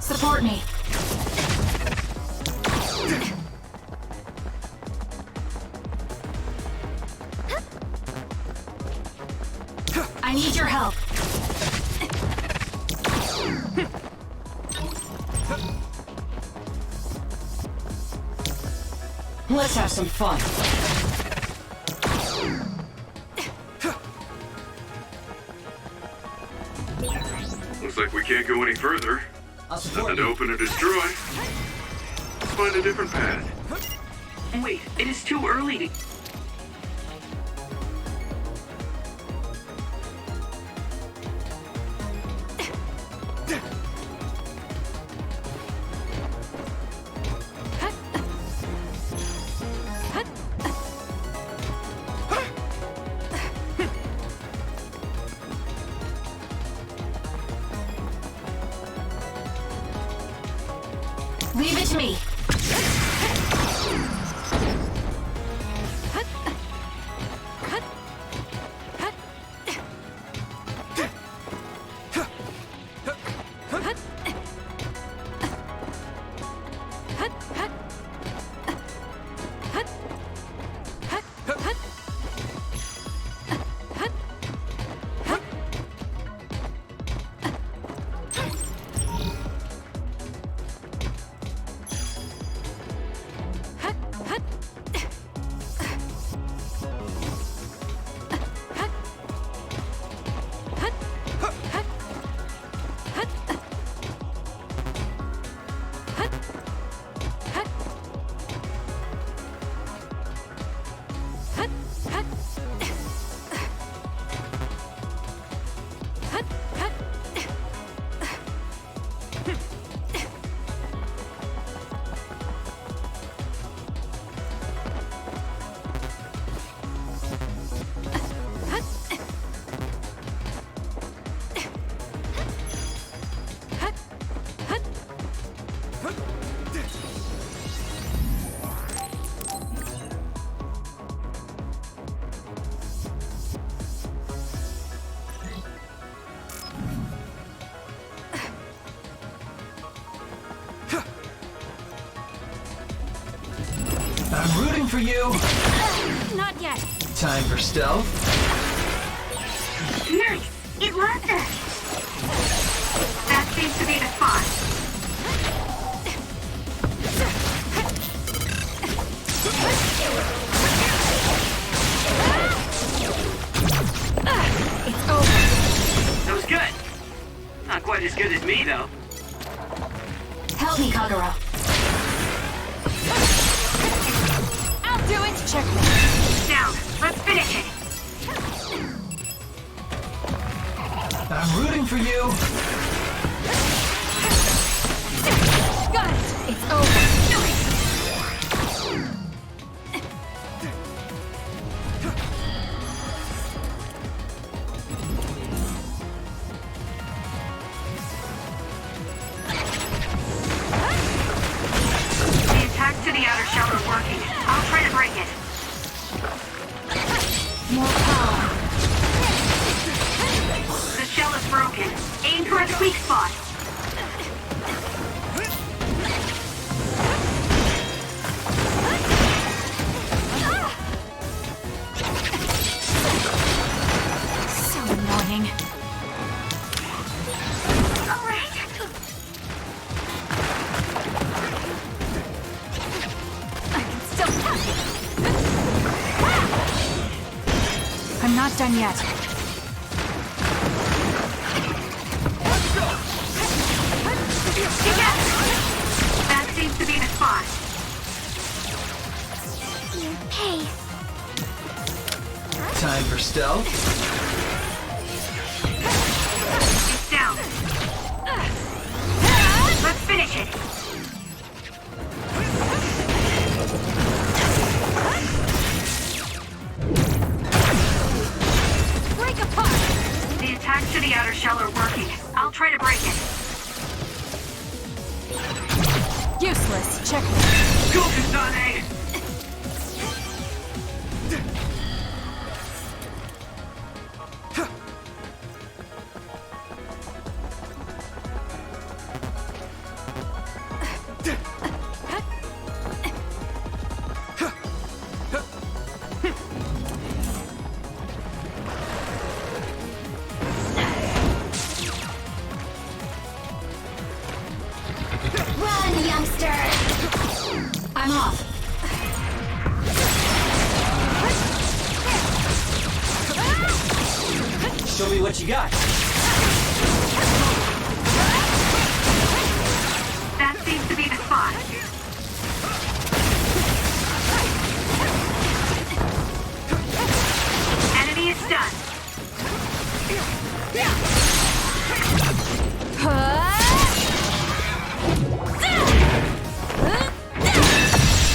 Speaker 2: Support me. I need your help.
Speaker 13: Let's have some fun.
Speaker 5: Looks like we can't go any further. Nothing to open or destroy. Let's find a different path.
Speaker 14: Wait, it is too early to...
Speaker 2: Leave it to me.
Speaker 7: I'm rooting for you.
Speaker 2: Not yet.
Speaker 7: Time for stealth.
Speaker 3: Nice! It left us! That seems to be the spot.
Speaker 14: me, though.
Speaker 2: Help me, Kagura. I'll do it! Checkmate.
Speaker 3: Down. Let's finish it.
Speaker 7: I'm rooting for you.
Speaker 2: Got it! It's over.
Speaker 3: The attacks to the outer shell are working. I'll try to break it.
Speaker 2: More power.
Speaker 3: The shell is broken. Aim for its weak spot.
Speaker 2: So annoying.
Speaker 3: Alright.
Speaker 2: I can still touch it. I'm not done yet.
Speaker 3: Together. That seems to be the spot.
Speaker 16: Hey,
Speaker 7: Time for stealth.
Speaker 3: It's down. Let's finish it.
Speaker 2: Break apart!
Speaker 3: The attacks to the outer shell are working. I'll try to break it.
Speaker 2: Useless. Checkmate.
Speaker 14: Go, Kasane!
Speaker 16: run, youngster!
Speaker 2: I'm off.
Speaker 9: Show me what you got.
Speaker 3: That seems to be the spot. Enemy is stunned.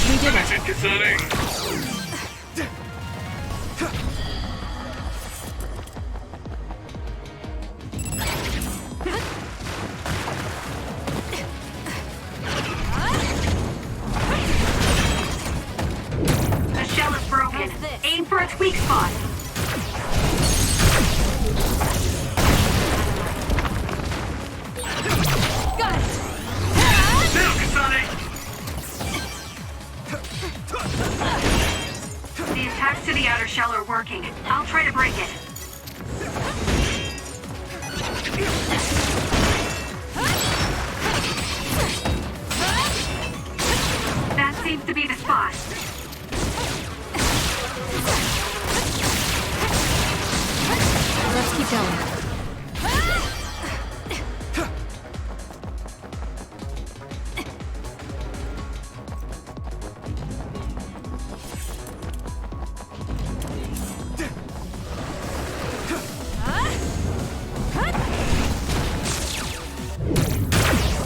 Speaker 2: We did
Speaker 5: Finish
Speaker 2: it.
Speaker 5: it, Kasane!
Speaker 3: The shell is broken. Aim for its weak spot.
Speaker 2: Got it.
Speaker 5: Now, Kasane!
Speaker 3: The attacks to the outer shell are working. I'll try to break it. That seems to be the spot.
Speaker 2: Let's keep going.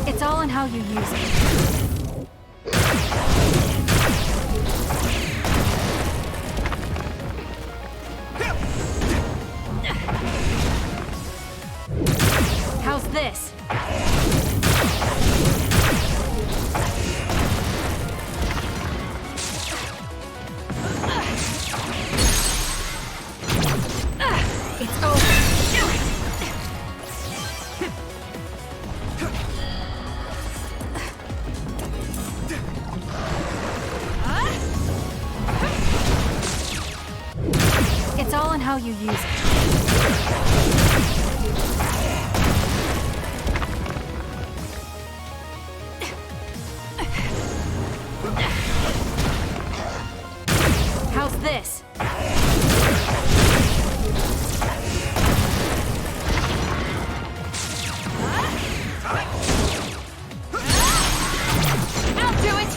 Speaker 2: It's all in how you use it. How's this? It's over. Do it! It's all in how you use it. How's this?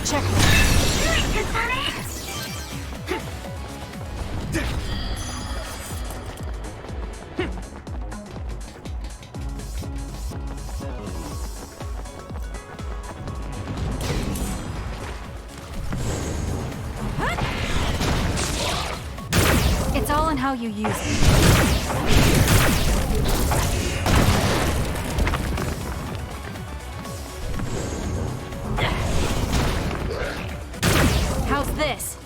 Speaker 2: It's all in how you use it. How's this?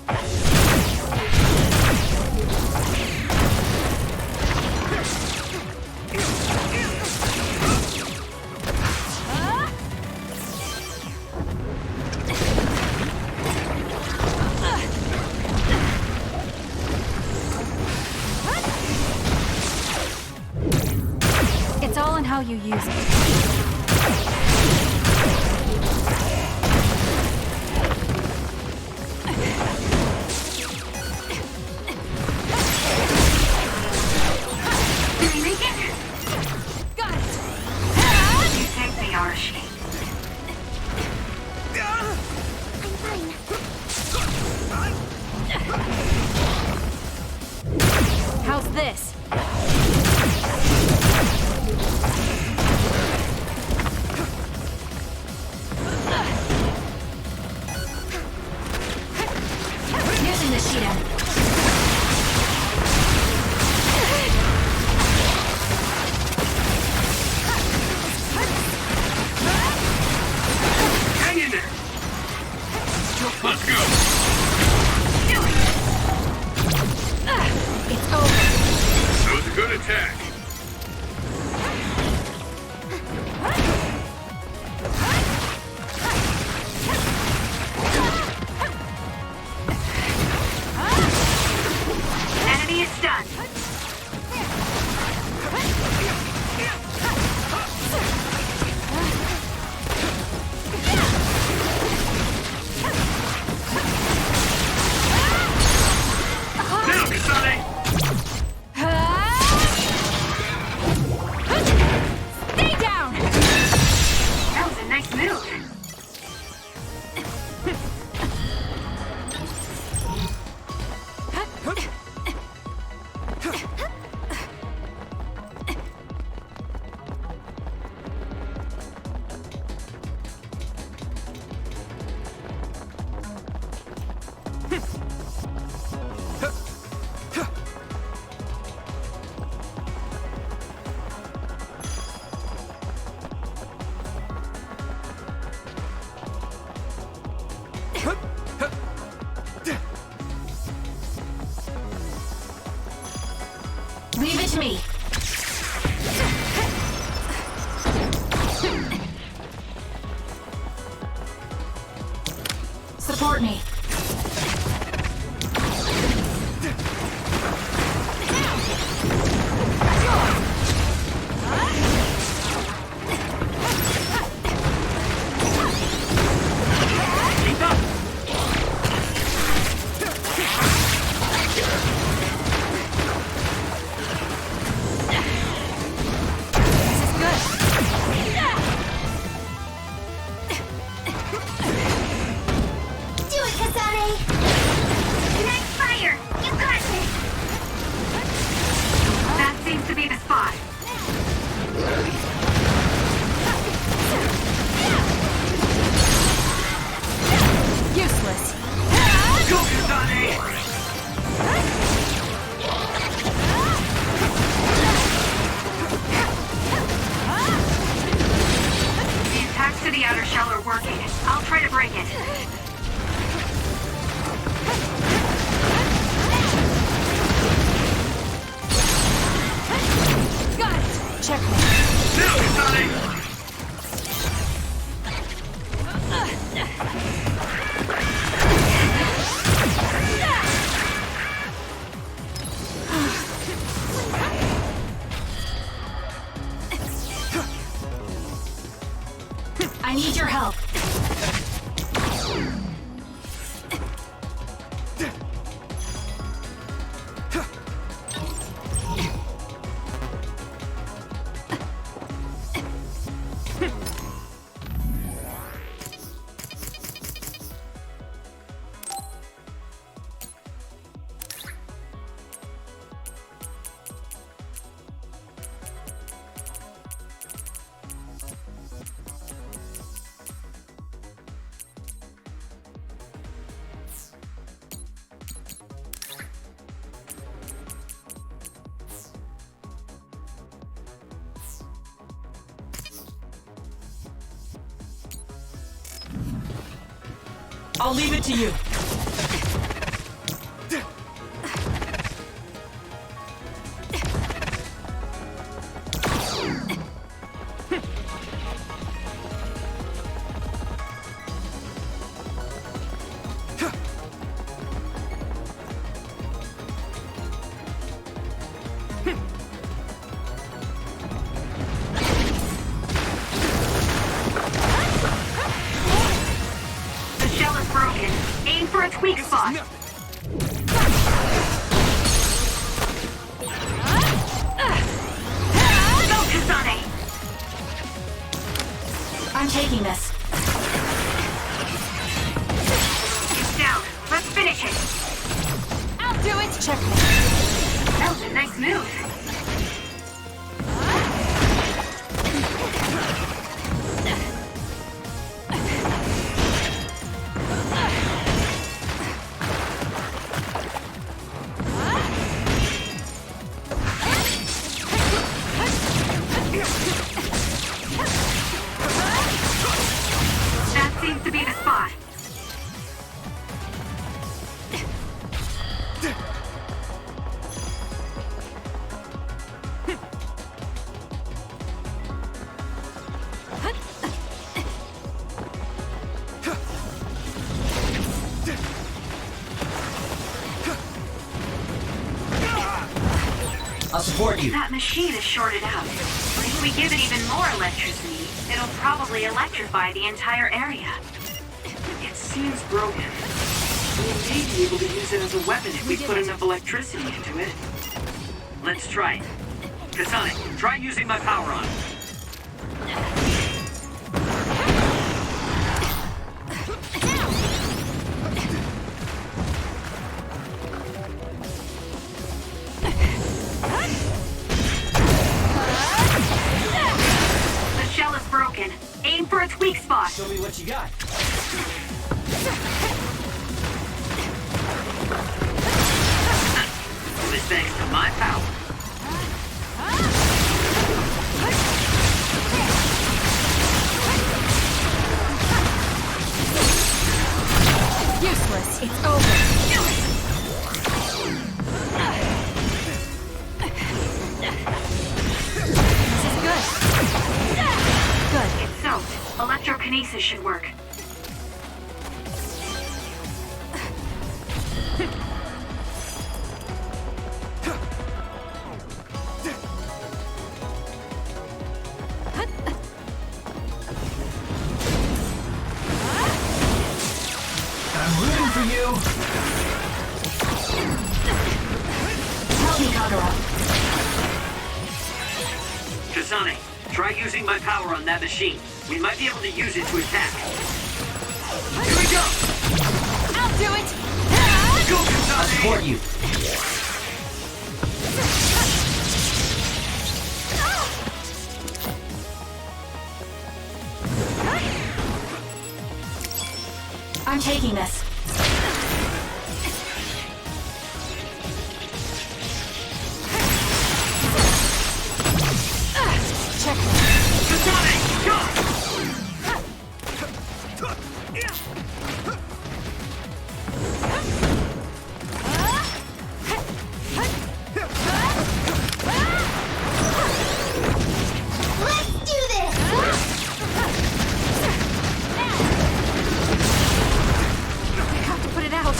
Speaker 2: It's all in how you use it. How's this? Using the Sheeta.
Speaker 5: Hang in there! Let's go!
Speaker 2: It's over.
Speaker 5: That was a good attack.
Speaker 3: Enemy is stunned.
Speaker 5: Now, Kasane!
Speaker 2: Stay down!
Speaker 3: That was a nice move.
Speaker 2: Leave it to me. Support me.
Speaker 5: Keep up!
Speaker 16: Do it, Kasane! Nice fire! You got this!
Speaker 3: That seems to be the spot.
Speaker 2: Useless.
Speaker 5: Go, Kasane!
Speaker 3: The attacks to the outer shell are working. I'll try to break it.
Speaker 2: Got it. Checkmate.
Speaker 5: Now, Kasane!
Speaker 2: I need your help.
Speaker 13: I'll leave it to you.
Speaker 3: The shell is broken. Aim for its weak spot. Go, Kazane!
Speaker 2: I'm taking this.
Speaker 3: It's down. Let's finish it.
Speaker 2: I'll do it. Checkmate.
Speaker 3: That was a nice move. That seems to be the spot.
Speaker 9: I'll support you.
Speaker 3: That machine is shorted out. If we give it even more electricity, it'll probably electrify the entire area.
Speaker 14: It seems broken. We may be able to use it as a weapon if we put enough electricity into it.
Speaker 15: Let's try it. Kasane, try using my power on it.
Speaker 3: The shell is broken. Aim for its weak spot.
Speaker 9: Show me what you got.
Speaker 15: This thanks to my power.
Speaker 2: Useless. It's over. This is good. Good.
Speaker 3: It's soaked. Electrokinesis should work.
Speaker 9: I'm rooting for you.
Speaker 2: Help me, Kagura.
Speaker 15: Kasane, try using my power on that machine. We might be able to use it to attack. Here we go!
Speaker 2: I'll do it.
Speaker 15: Go,
Speaker 9: I'll
Speaker 15: Kasane!
Speaker 9: support you.
Speaker 2: I'm taking this.
Speaker 15: Kasane, go!
Speaker 16: Let's do this!
Speaker 2: I have to put it out.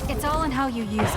Speaker 2: It's all in how you use it.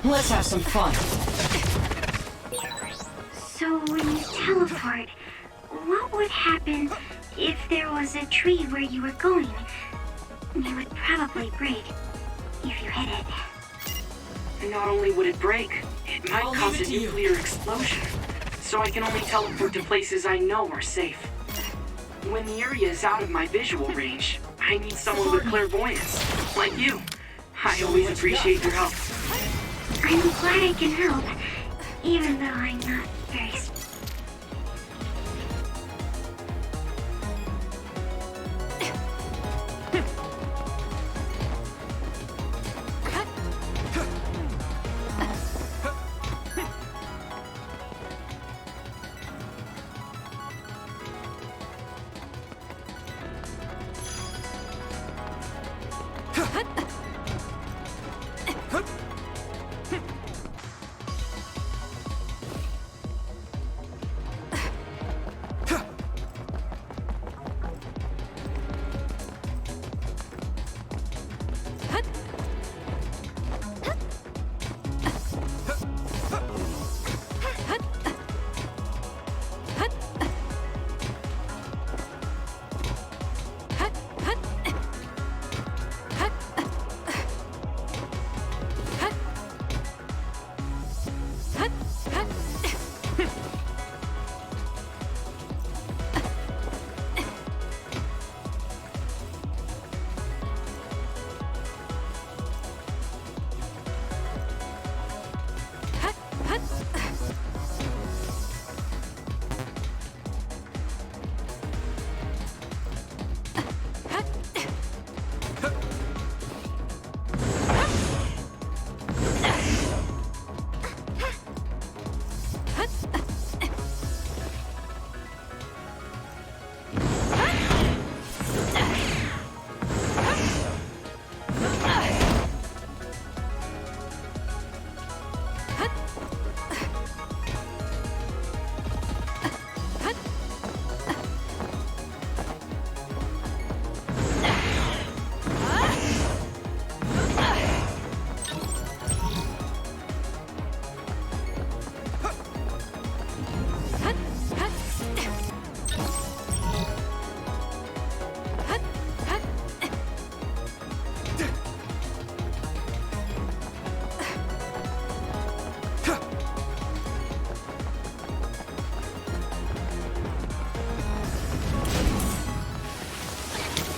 Speaker 13: Let's have some fun.
Speaker 16: So when you teleport, what would happen if there was a tree where you were going? You would probably break if you hit it.
Speaker 14: And not only would it break, It might cause a nuclear explosion, so I can only teleport to places I know are safe. When the area is out of my visual range, I need someone with clairvoyance, like you. I always appreciate your help.
Speaker 16: I'm glad I can help, even though I'm not very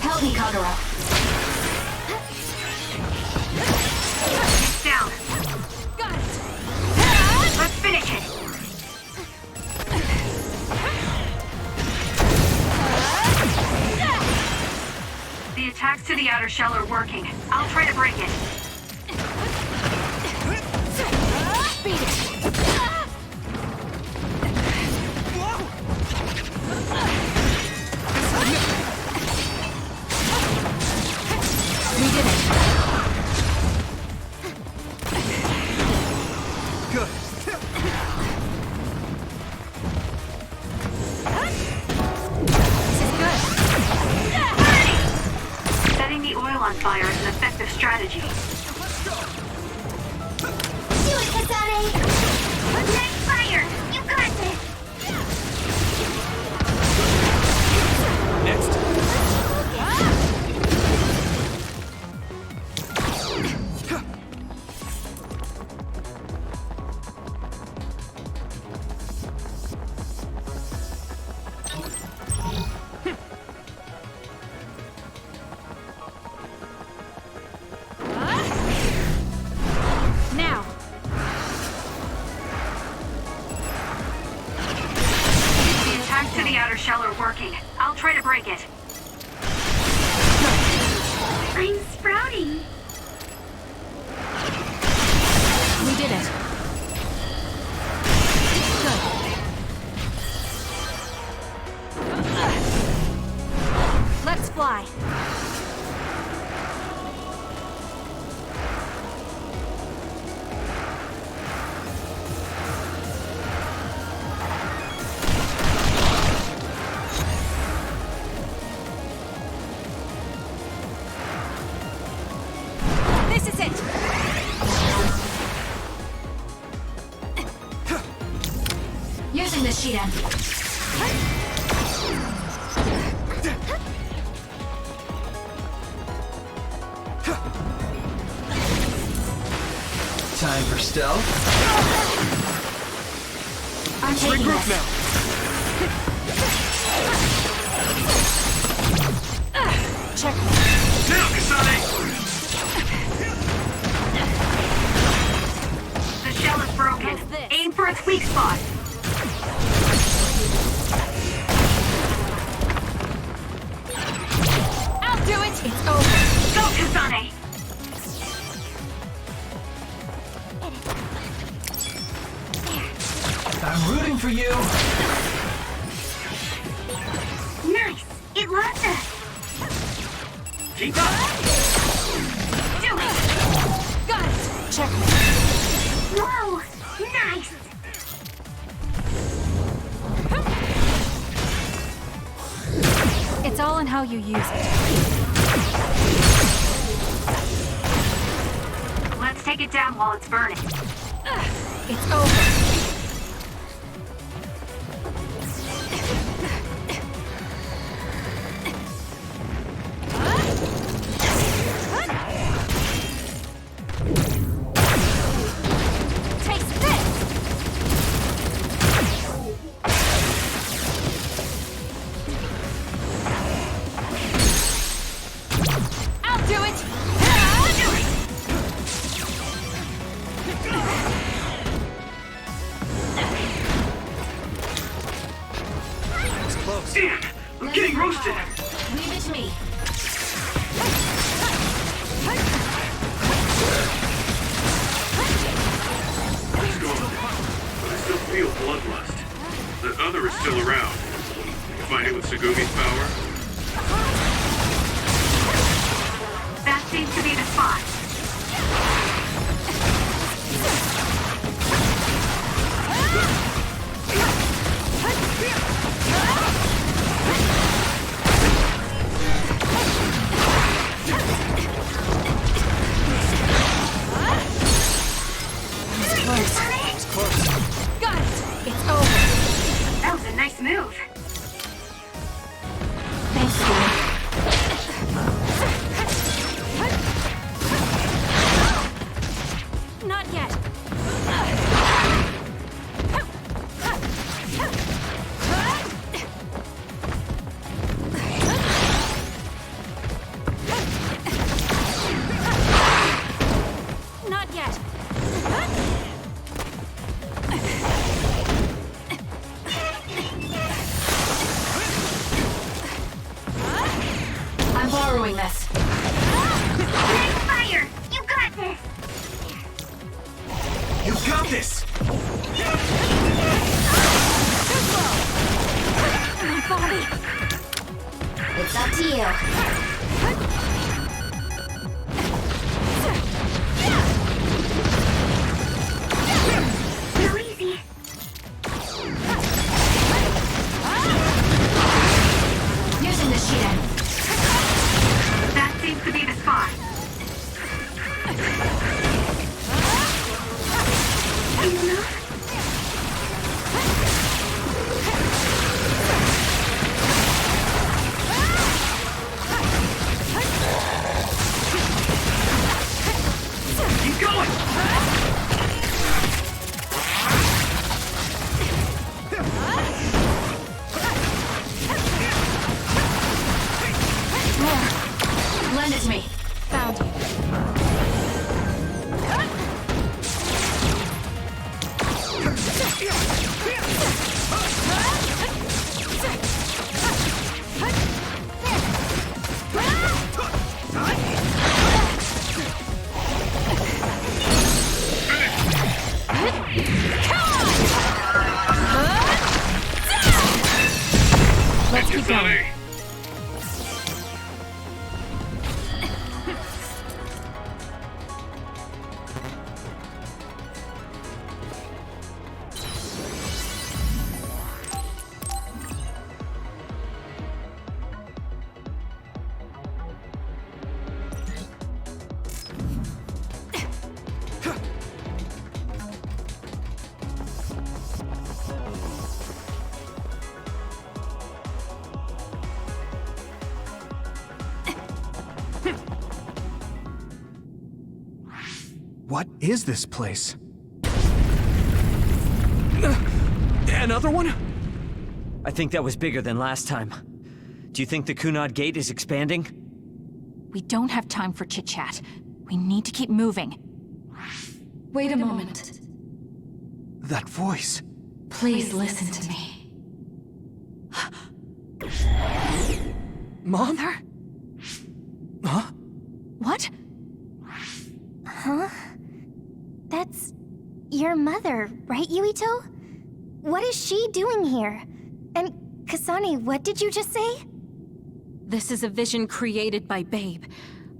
Speaker 3: Help me, Kagura. It's down. Got it. Let's finish it. The attacks to the outer shell are working. I'll try to break it. Beat it.
Speaker 2: We did it.
Speaker 3: Good. This is good. Setting the oil on fire is an effective strategy.
Speaker 16: Do it, Kasane! Next fire! You got this!
Speaker 4: Next.
Speaker 2: Now.
Speaker 3: The attacks to the outer shell are working. I'll try to break it.
Speaker 16: I'm sprouting.
Speaker 2: We did it. Good. Let's fly. This is it. Using the sheet end.
Speaker 7: Time Time for stealth.
Speaker 10: I'm taking
Speaker 1: Regroup
Speaker 10: this.
Speaker 2: Check.
Speaker 5: Now, Kasane!
Speaker 3: The shell is broken. Aim for its weak spot.
Speaker 2: I'll do it. It's over.
Speaker 3: Go, Kasane!
Speaker 7: I'm rooting for you.
Speaker 16: Nice! It lost us!
Speaker 5: Keep up!
Speaker 3: Do it!
Speaker 2: Got it. Check.
Speaker 16: Whoa! Nice!
Speaker 2: It's all in how you use it.
Speaker 3: Let's take it down while it's burning.
Speaker 2: It's over. Taste this! I'll do it! Do it!
Speaker 5: It's close. Damn! I'm getting roasted!
Speaker 2: Leave it to me.
Speaker 5: It's gone. But I still feel bloodlust. The other is still around. Combine it with Segumi's power.
Speaker 3: That seems to be the spot.
Speaker 2: It's close. Got it. It's over.
Speaker 3: That was a nice move.
Speaker 2: Thanks, Stewie. Not yet. Not yet. I'm borrowing this.
Speaker 16: Nice fire! You got this!
Speaker 5: You got this!
Speaker 2: My body.
Speaker 10: It's up to you.
Speaker 16: No easy.
Speaker 2: Using the Shiden.
Speaker 3: That seems to be the spot.
Speaker 5: Keep going!
Speaker 2: Lend it to me. Found you. Let's keep going.
Speaker 5: Kasane!
Speaker 6: What is this place? Another one?
Speaker 9: I think that was bigger than last time. Do you think the Kunad Gate is expanding?
Speaker 2: We don't have time for chit-chat. We need to keep moving.
Speaker 11: Wait a moment.
Speaker 6: That voice.
Speaker 11: Please listen to me.
Speaker 6: Mom?
Speaker 2: Mother?
Speaker 6: Huh?
Speaker 2: What?
Speaker 10: Huh? That's your mother, right, Yuito? What is she doing here? And Kasane, what did you just say?
Speaker 11: This is a vision created by Babe.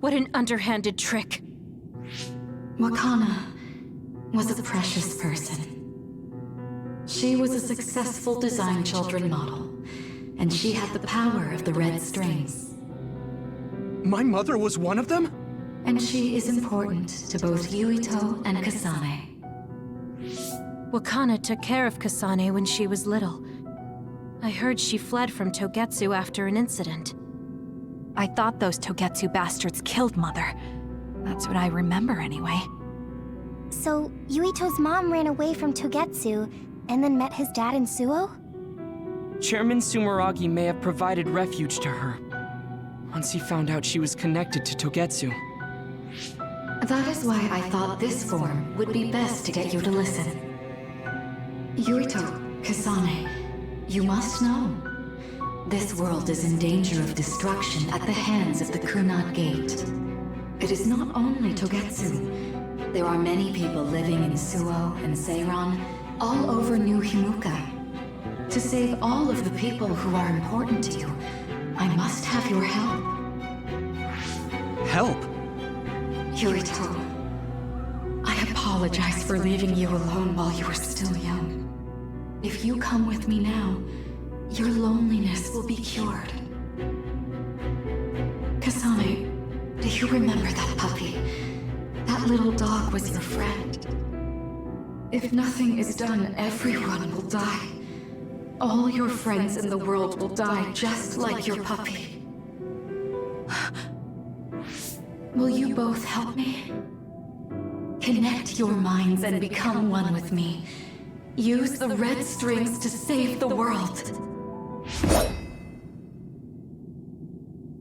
Speaker 11: What an underhanded trick. Wakana was a precious person. She was a successful design children model, and she had the power of the red strings.
Speaker 6: My mother was one of them?
Speaker 11: And she is important to both Yuito and Kasane. Wakana took care of Kasane when she was little. I heard she fled from Togetsu after an incident.
Speaker 2: I thought those Togetsu bastards killed Mother. That's what I remember anyway.
Speaker 10: So, Yuito's mom ran away from Togetsu and then met his dad in Suo?
Speaker 13: Chairman Sumeragi may have provided refuge to her once he found out she was connected to Togetsu.
Speaker 11: That is why I thought this form would be best to get you to listen. Yuito, Kasane, you must know. This world is in danger of destruction at the hands of the Kunad Gate. It is not only Togetsu. There are many people living in Suo and Seiran, all over New Himuka. To save all of the people who are important to you, I must have your help.
Speaker 6: Help?
Speaker 11: Yuito, I apologize for leaving you alone while you were still young. If you come with me now, your loneliness will be cured. Kasane, do you remember that puppy? That little dog was your friend. If nothing is done, everyone will die. All your friends in the world will die just like your puppy. Will you both help me? Connect your minds and become one with me. Use the red strings to save the world.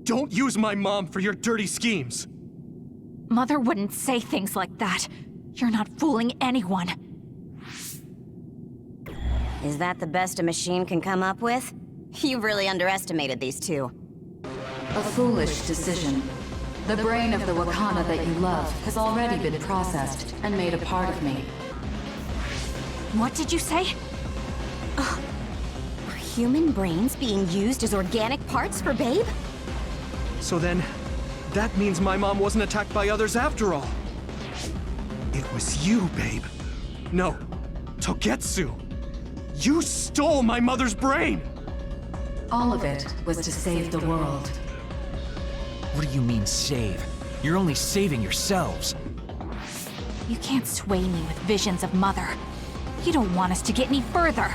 Speaker 6: Don't use my mom for your dirty schemes!
Speaker 2: Mother wouldn't say things like that. You're not fooling anyone.
Speaker 8: Is that the best a machine can come up with? You've really underestimated these two.
Speaker 11: A foolish decision. The brain of the Wakana that you love has already been processed and made a part of me.
Speaker 2: What did you say?
Speaker 8: Are human brains being used as organic parts for Babe?
Speaker 6: So then, that means my mom wasn't attacked by others after all. It was you, Babe. No, Togetsu. You stole my mother's brain!
Speaker 11: All of it was to save the world.
Speaker 7: What do you mean, save? You're only saving yourselves.
Speaker 2: You can't sway me with visions of Mother. You don't want us to get any further.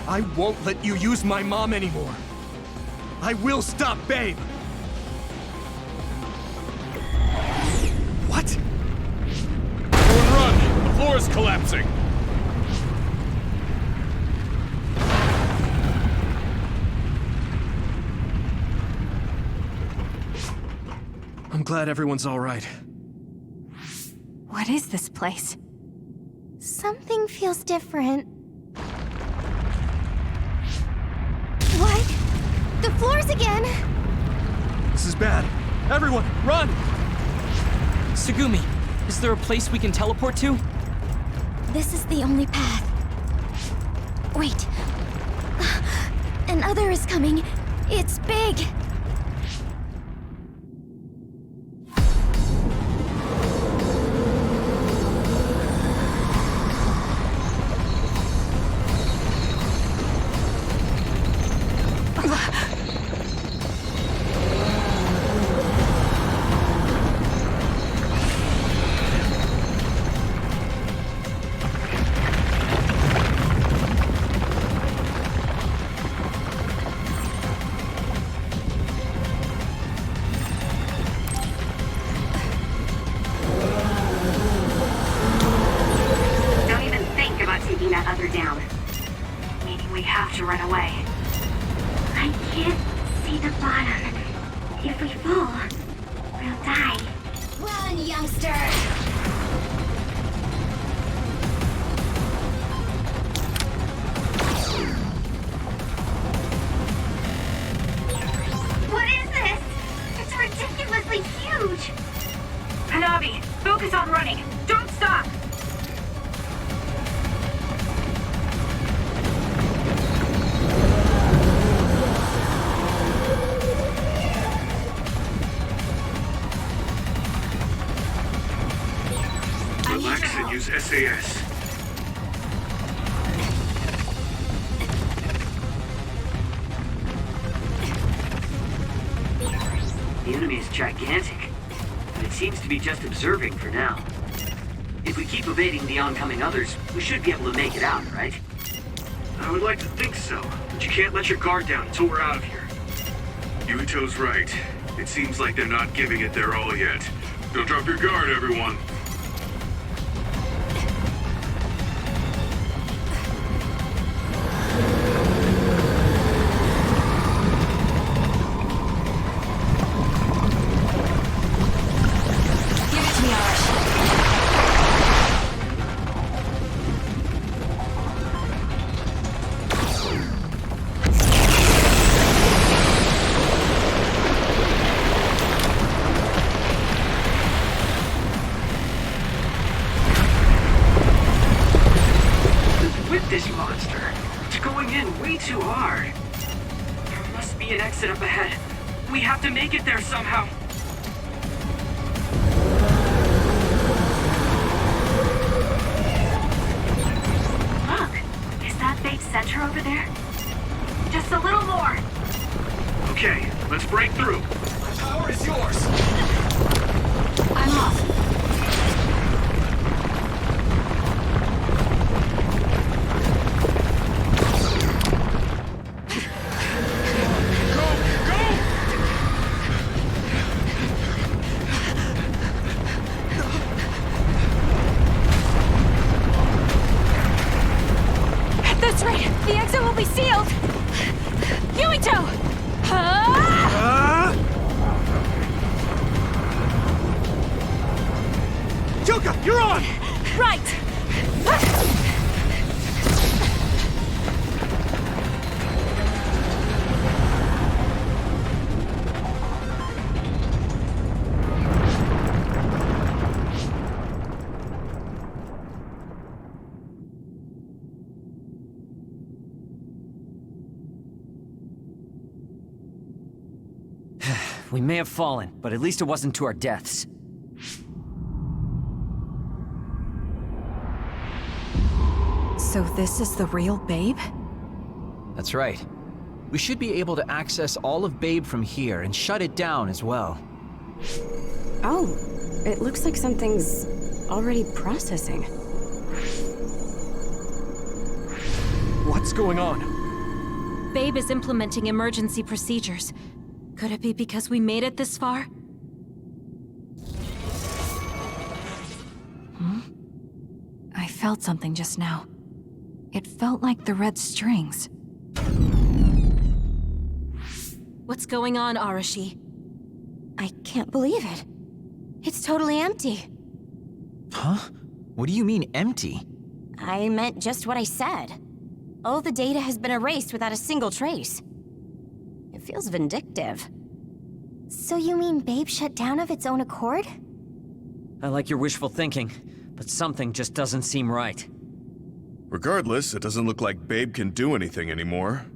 Speaker 6: I won't let you use my mom anymore. I will stop Babe! What?
Speaker 5: Everyone run! The floor is collapsing!
Speaker 6: I'm glad everyone's all right.
Speaker 2: What is this place?
Speaker 10: Something feels different. What? The floors again!
Speaker 6: This is bad. Everyone, run!
Speaker 13: Tsugumi, is there a place we can teleport to?
Speaker 10: This is the only path. Wait. Another is coming. It's big.
Speaker 3: We have to run away.
Speaker 16: I can't see the bottom. If we fall, we'll die.
Speaker 8: Run, youngster!
Speaker 3: What is this? It's ridiculously huge! Hanabi, focus on running. Don't stop!
Speaker 5: Relax and use SAS.
Speaker 9: The enemy is gigantic, but it seems to be just observing for now. If we keep evading the oncoming others, we should be able to make it out, right?
Speaker 5: I would like to think so, but you can't let your guard down until we're out of here. Yuito's right. It seems like they're not giving it their all yet. Don't drop your guard, everyone.
Speaker 14: This monster. It's going in way too hard. There must be an exit up ahead. We have to make it there somehow.
Speaker 3: Look, is that Babe's center over there? Just a little more.
Speaker 5: Okay, let's break through.
Speaker 6: My power is yours!
Speaker 3: I'm off.
Speaker 11: That's right! The exit will be sealed! Yuito!
Speaker 6: Kyoka, you're on!
Speaker 11: Right!
Speaker 9: We may have fallen, but at least it wasn't to our deaths.
Speaker 2: So this is the real Babe?
Speaker 7: That's right. We should be able to access all of Babe from here and shut it down as well.
Speaker 8: Oh, it looks like something's already processing.
Speaker 6: What's going on?
Speaker 11: Babe is implementing emergency procedures. Could it be because we made it this far?
Speaker 2: I felt something just now. It felt like the red strings.
Speaker 11: What's going on, Arashi?
Speaker 8: I can't believe it. It's totally empty.
Speaker 7: Huh? What do you mean, empty?
Speaker 8: I meant just what I said. All the data has been erased without a single trace. It feels vindictive.
Speaker 10: So you mean Babe shut down of its own accord?
Speaker 9: I like your wishful thinking, but something just doesn't seem right.
Speaker 1: Regardless, it doesn't look like Babe can do anything anymore.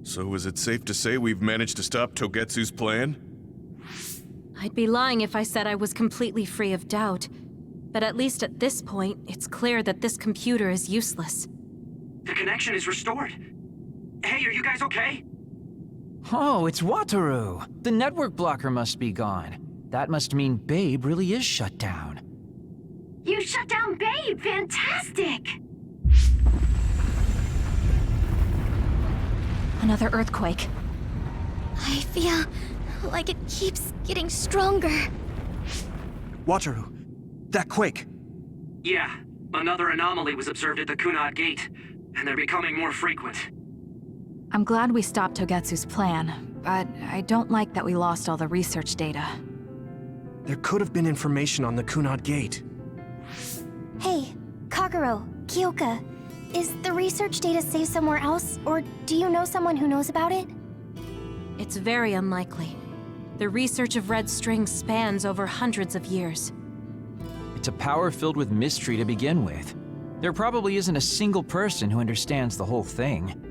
Speaker 1: So is it safe to say we've managed to stop Togetsu's plan?
Speaker 11: I'd be lying if I said I was completely free of doubt. But at least at this point, it's clear that this computer is useless.
Speaker 14: The connection is restored. Hey, are you guys okay?
Speaker 7: Oh, it's Wataru! The network blocker must be gone. That must mean Babe really is shut down.
Speaker 3: You shut down Babe! Fantastic!
Speaker 11: Another earthquake.
Speaker 10: I feel like it keeps getting stronger.
Speaker 6: Wataru, that quake.
Speaker 14: Yeah, another anomaly was observed at the Kunad Gate, and they're becoming more frequent.
Speaker 2: I'm glad we stopped Togetsu's plan, but I don't like that we lost all the research data.
Speaker 6: There could have been information on the Kunad Gate.
Speaker 16: Hey, Kagero, Kyoka, is the research data saved somewhere else, or do you know someone who knows about it?
Speaker 11: It's very unlikely. The research of red strings spans over hundreds of years.
Speaker 7: It's a power filled with mystery to begin with. There probably isn't a single person who understands the whole thing.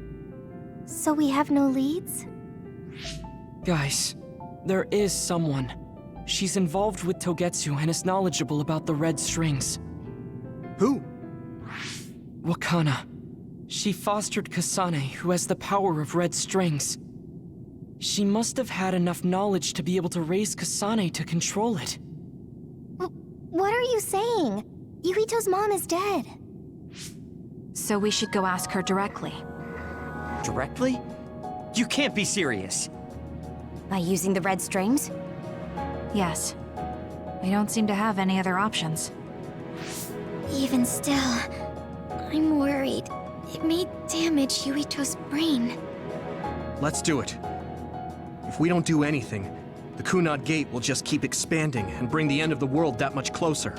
Speaker 16: So we have no leads?
Speaker 13: Guys, there is someone. She's involved with Togetsu and is knowledgeable about the red strings.
Speaker 6: Who?
Speaker 13: Wakana. She fostered Kasane, who has the power of red strings. She must have had enough knowledge to be able to raise Kasane to control it.
Speaker 16: What are you saying? Yuito's mom is dead.
Speaker 2: So we should go ask her directly.
Speaker 9: Directly? You can't be serious.
Speaker 8: By using the red strings?
Speaker 2: Yes. We don't seem to have any other options.
Speaker 16: Even still, I'm worried. It may damage Yuito's brain.
Speaker 6: Let's do it. If we don't do anything, the Kunad Gate will just keep expanding and bring the end of the world that much closer.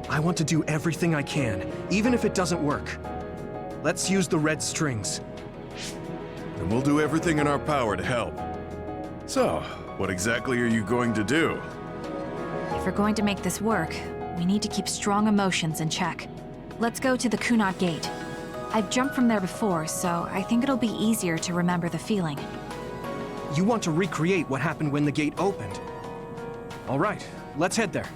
Speaker 6: I want to do everything I can, even if it doesn't work. Let's use the red strings.
Speaker 1: And we'll do everything in our power to help. So, what exactly are you going to do?
Speaker 2: If we're going to make this work, we need to keep strong emotions in check. Let's go to the Kunad Gate. I've jumped from there before, so I think it'll be easier to remember the feeling.
Speaker 6: You want to recreate what happened when the gate opened. All right, let's head there.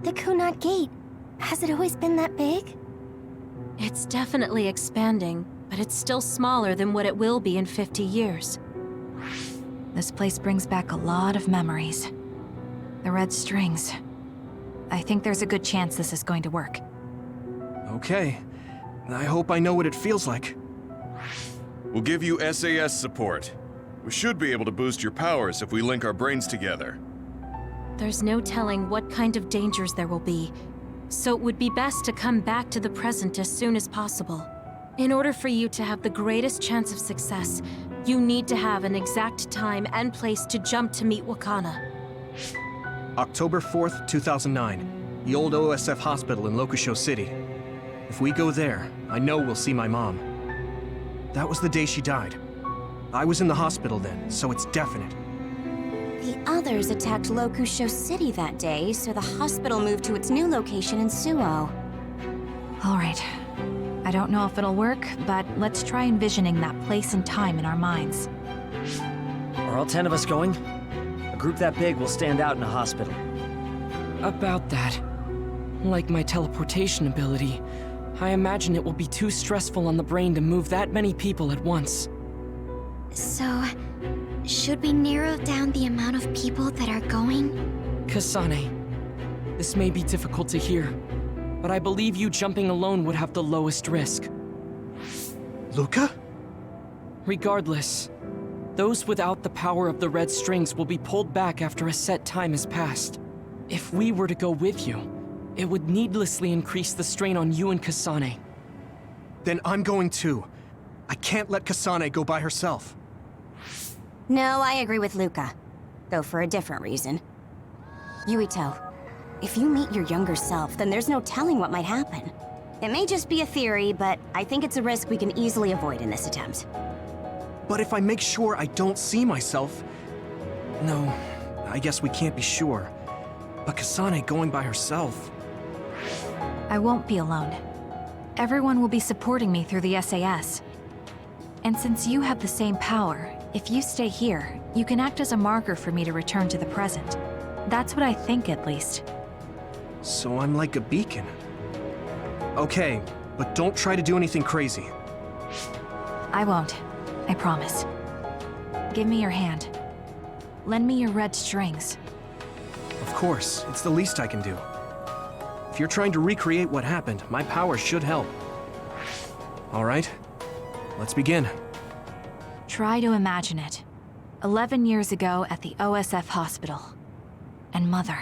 Speaker 16: The Kunad Gate. Has it always been that big?
Speaker 11: It's definitely expanding, but it's still smaller than what it will be in 50 years.
Speaker 2: This place brings back a lot of memories. The red strings. I think there's a good chance this is going to work.
Speaker 6: Okay. I hope I know what it feels like.
Speaker 1: We'll give you SAS support. We should be able to boost your powers if we link our brains together.
Speaker 11: There's no telling what kind of dangers there will be, so it would be best to come back to the present as soon as possible. In order for you to have the greatest chance of success, you need to have an exact time and place to jump to meet Wakana.
Speaker 6: October 4th, 2009. The old OSF hospital in Lokusho City. If we go there, I know we'll see my mom. That was the day she died. I was in the hospital then, so it's definite.
Speaker 8: The others attacked Lokusho City that day, so the hospital moved to its new location in Suo.
Speaker 2: All right. I don't know if it'll work, but let's try envisioning that place and time in our minds.
Speaker 9: Are all 10 of us going? A group that big will stand out in a hospital.
Speaker 13: About that. Like my teleportation ability, I imagine it will be too stressful on the brain to move that many people at once.
Speaker 16: So, should we narrow down the amount of people that are going?
Speaker 13: Kasane, this may be difficult to hear, but I believe you jumping alone would have the lowest risk.
Speaker 6: Luca?
Speaker 13: Regardless, those without the power of the red strings will be pulled back after a set time has passed. If we were to go with you, it would needlessly increase the strain on you and Kasane.
Speaker 6: Then I'm going too. I can't let Kasane go by herself.
Speaker 8: No, I agree with Luca. Though for a different reason. Yuito, if you meet your younger self, then there's no telling what might happen. It may just be a theory, but I think it's a risk we can easily avoid in this attempt.
Speaker 6: But if I make sure I don't see myself... No, I guess we can't be sure. But Kasane going by herself...
Speaker 2: I won't be alone. Everyone will be supporting me through the SAS. And since you have the same power, if you stay here, you can act as a marker for me to return to the present. That's what I think, at least.
Speaker 6: So I'm like a beacon. Okay, but don't try to do anything crazy.
Speaker 2: I won't. I promise. Give me your hand. Lend me your red strings.
Speaker 6: Of course, it's the least I can do. If you're trying to recreate what happened, my power should help. All right, let's begin.
Speaker 2: Try to imagine it. 11 years ago at the OSF hospital. And Mother.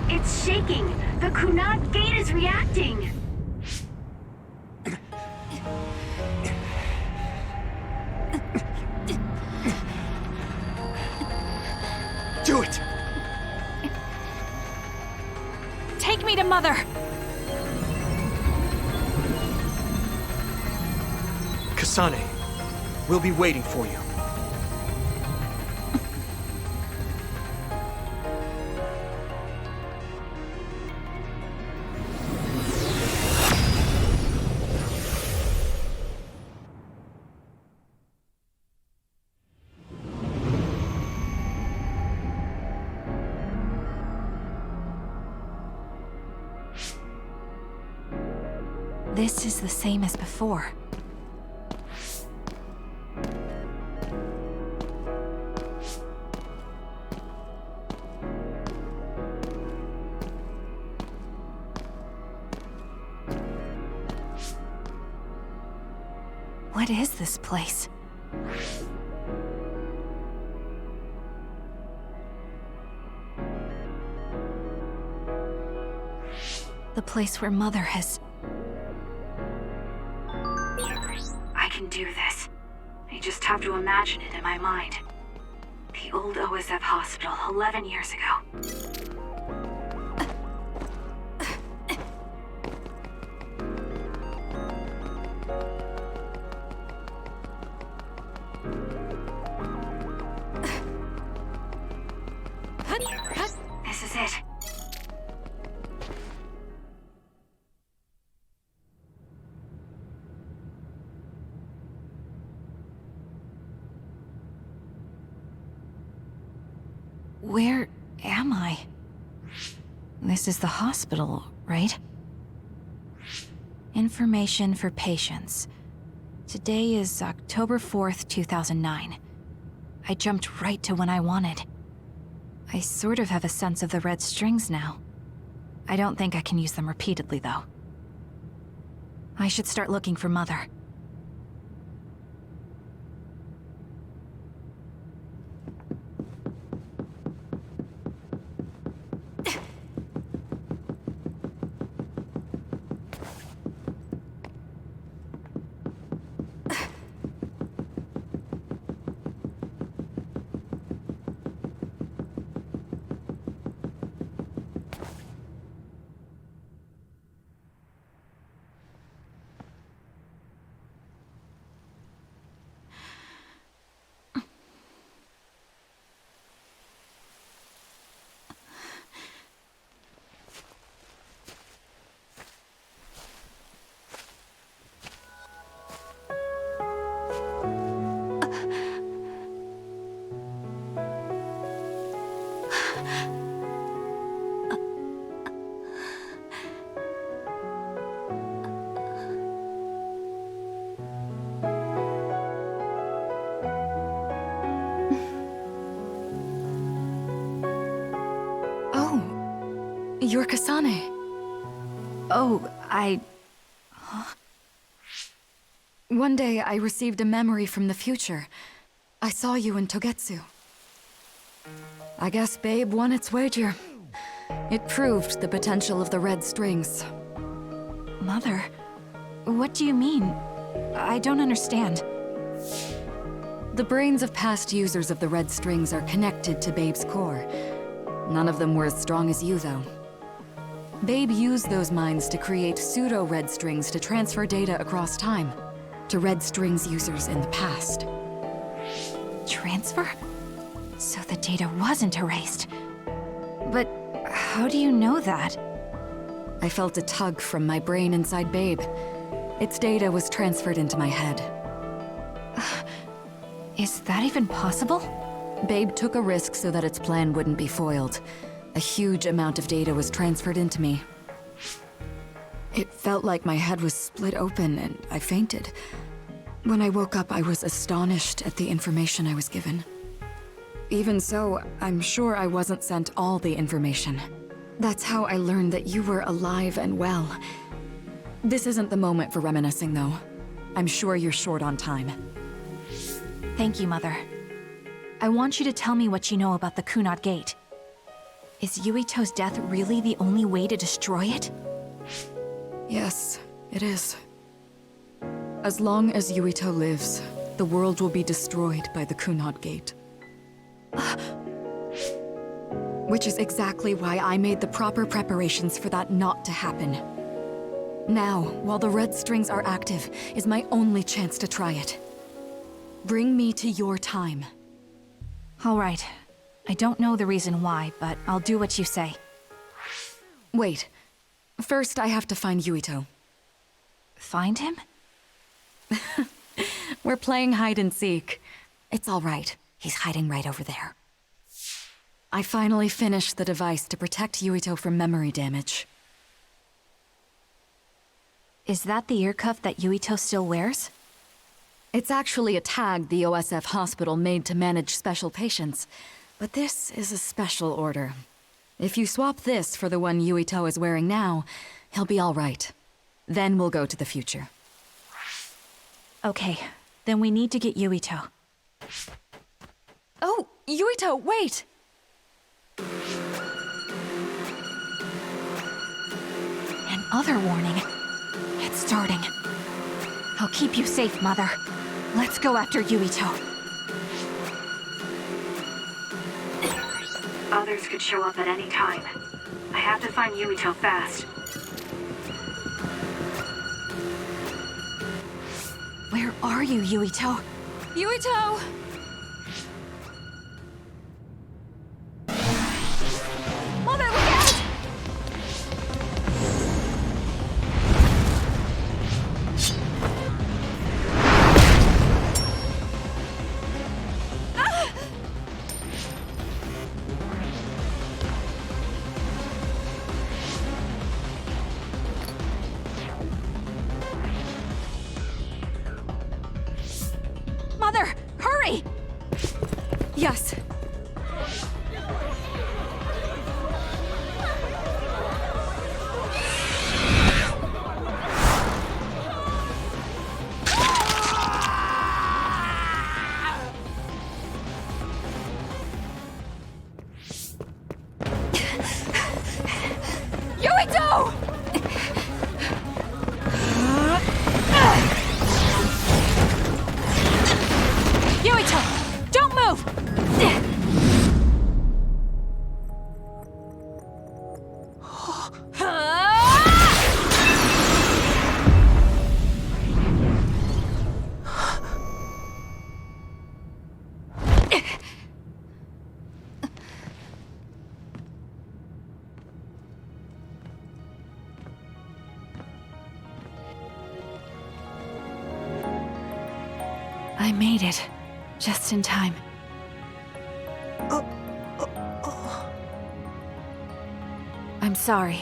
Speaker 3: It's shaking! The Kunad gate is reacting!
Speaker 6: Do it!
Speaker 2: Take me to Mother!
Speaker 6: Kasane, we'll be waiting for you.
Speaker 2: This is the same as before. What is this place? The place where Mother has...
Speaker 3: I can do this. I just have to imagine it in my mind. The old OSF hospital 11 years ago. This is it.
Speaker 2: Where am I? This is the hospital, right? Information for patients. Today is October 4th, 2009. I jumped right to when I wanted. I sort of have a sense of the red strings now. I don't think I can use them repeatedly, though. I should start looking for Mother. You're Kasane. Oh, Huh? One day I received a memory from the future. I saw you in Togetsu. I guess Babe won its wager. It proved the potential of the red strings. Mother, what do you mean? I don't understand. The brains of past users of the red strings are connected to Babe's core. None of them were as strong as you, though. Babe used those minds to create pseudo-red strings to transfer data across time to red strings users in the past.
Speaker 11: Transfer? So the data wasn't erased. But how do you know that?
Speaker 2: I felt a tug from my brain inside Babe. Its data was transferred into my head.
Speaker 11: Is that even possible?
Speaker 2: Babe took a risk so that its plan wouldn't be foiled. A huge amount of data was transferred into me. It felt like my head was split open and I fainted. When I woke up, I was astonished at the information I was given. Even so, I'm sure I wasn't sent all the information. That's how I learned that you were alive and well. This isn't the moment for reminiscing, though. I'm sure you're short on time.
Speaker 11: Thank you, Mother. I want you to tell me what you know about the Kunad Gate. Is Yuito's death really the only way to destroy it?
Speaker 2: Yes, it is. As long as Yuito lives, the world will be destroyed by the Kunad Gate. Which is exactly why I made the proper preparations for that not to happen. Now, while the red strings are active, is my only chance to try it. Bring me to your time.
Speaker 11: All right. I don't know the reason why, but I'll do what you say.
Speaker 2: Wait. First, I have to find Yuito.
Speaker 11: Find him?
Speaker 2: We're playing hide and seek. It's all right. He's hiding right over there. I finally finished the device to protect Yuito from memory damage.
Speaker 11: Is that the ear cuff that Yuito still wears?
Speaker 2: It's actually a tag the OSF hospital made to manage special patients. But this is a special order. If you swap this for the one Yuito is wearing now, he'll be all right. Then we'll go to the future.
Speaker 11: Okay, then we need to get Yuito.
Speaker 2: Oh, Yuito, wait!
Speaker 11: Another warning. It's starting. I'll keep you safe, Mother. Let's go after Yuito.
Speaker 3: Others could show up at any time. I have to find Yuito fast.
Speaker 11: Where are you, Yuito?
Speaker 2: Yuito! Mother, look out!
Speaker 11: Mother, hurry!
Speaker 2: Yes. Yuito!
Speaker 11: Yuito, don't move! I made it. Just in time. I'm sorry.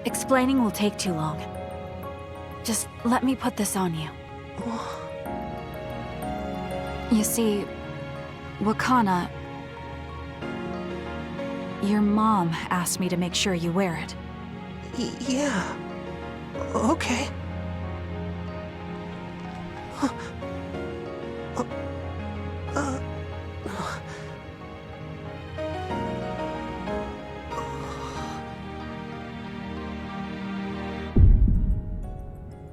Speaker 11: Explaining will take too long. Just let me put this on you. You see, Wakana... Your mom asked me to make sure you wear it.
Speaker 6: Yeah. Okay.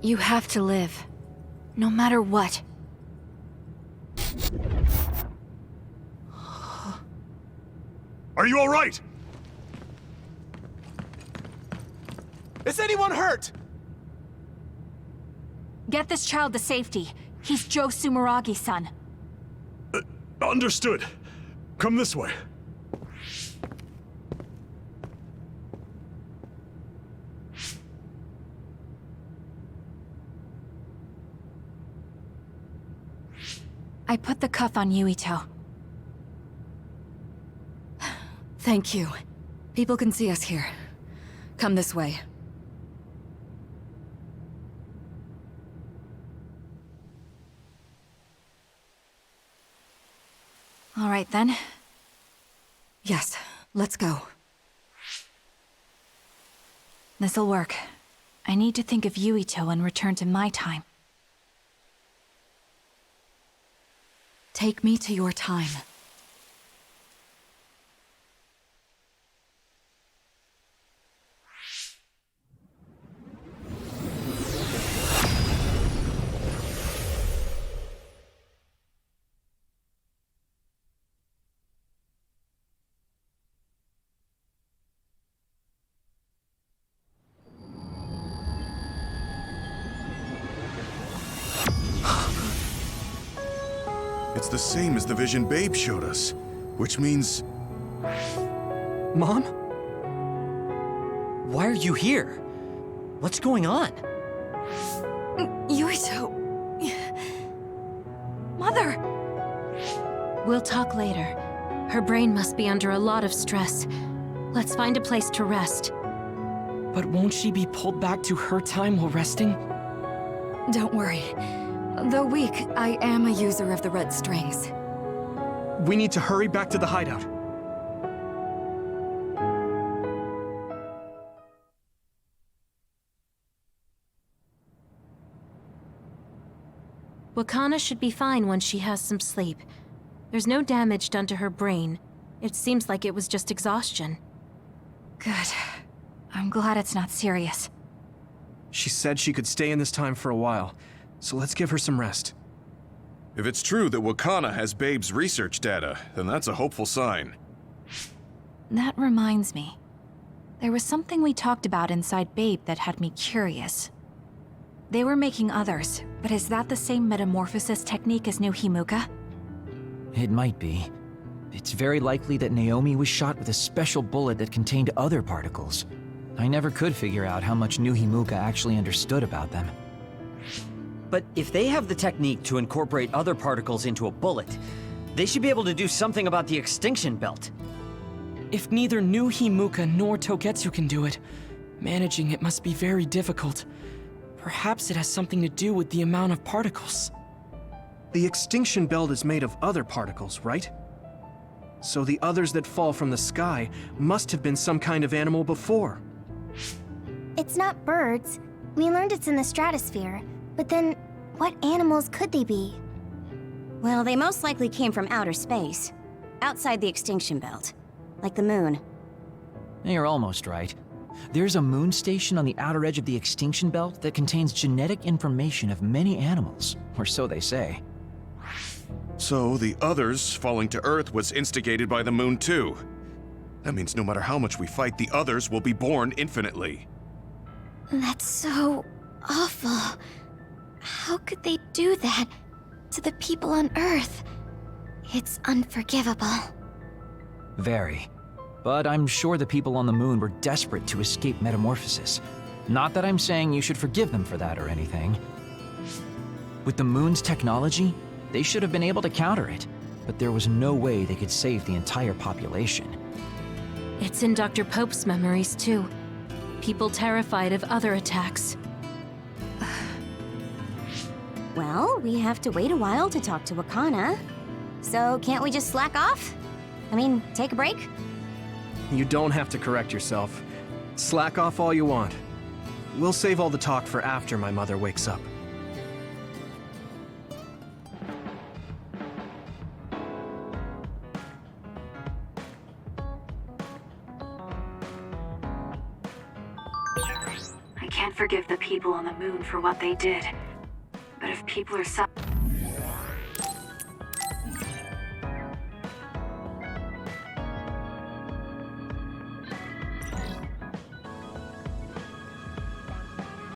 Speaker 11: You have to live. No matter what.
Speaker 5: Are you all right?
Speaker 6: Is anyone hurt?
Speaker 2: Get this child to safety. He's Joe Sumeragi's son.
Speaker 5: Understood. Come this way.
Speaker 2: I put the cuff on Yuito.
Speaker 17: Thank you. People can see us here. Come this way.
Speaker 2: All right, then.
Speaker 17: Yes, let's go.
Speaker 2: This'll work. I need to think of Yuito and return to my time.
Speaker 17: Take me to your time.
Speaker 1: It's the same as the vision Babe showed us, which means...
Speaker 4: Mom?
Speaker 9: Why are you here? What's going on?
Speaker 17: Yuito!
Speaker 2: Mother!
Speaker 11: We'll talk later. Her brain must be under a lot of stress. Let's find a place to rest.
Speaker 13: But won't she be pulled back to her time while resting?
Speaker 17: Don't worry. Though weak, I am a user of the red strings.
Speaker 6: We need to hurry back to the hideout.
Speaker 11: Wakana should be fine once she has some sleep. There's no damage done to her brain. It seems like it was just exhaustion.
Speaker 2: Good. I'm glad it's not serious.
Speaker 6: She said she could stay in this time for a while, so let's give her some rest.
Speaker 1: If it's true that Wakana has Babe's research data, then that's a hopeful sign.
Speaker 2: That reminds me. There was something we talked about inside Babe that had me curious. They were making others, but is that the same metamorphosis technique as New Himuka?
Speaker 7: It might be. It's very likely that Naomi was shot with a special bullet that contained other particles. I never could figure out how much New Himuka actually understood about them.
Speaker 9: But if they have the technique to incorporate other particles into a bullet, they should be able to do something about the extinction belt.
Speaker 13: If neither New Himuka nor Togetsu can do it, managing it must be very difficult. Perhaps it has something to do with the amount of particles.
Speaker 6: The extinction belt is made of other particles, right? So the others that fall from the sky must have been some kind of animal before.
Speaker 16: It's not birds. We learned it's in the stratosphere. But then, what animals could they be?
Speaker 8: Well, they most likely came from outer space. Outside the extinction belt. Like the moon.
Speaker 7: You're almost right. There's a moon station on the outer edge of the extinction belt that contains genetic information of many animals, or so they say.
Speaker 1: So the others falling to Earth was instigated by the moon too. That means no matter how much we fight, the others will be born infinitely.
Speaker 16: That's so awful. How could they do that to the people on Earth? It's unforgivable.
Speaker 7: Very. But I'm sure the people on the moon were desperate to escape metamorphosis. Not that I'm saying you should forgive them for that or anything. With the moon's technology, they should have been able to counter it, but there was no way they could save the entire population.
Speaker 11: It's in Dr. Pope's memories, too. People terrified of other attacks.
Speaker 8: Well, we have to wait a while to talk to Wakana. So can't we just slack off? I mean, take a break?
Speaker 6: You don't have to correct yourself. Slack off all you want. We'll save all the talk for after my mother wakes up.
Speaker 3: I can't forgive the people on the moon for what they did. But if people are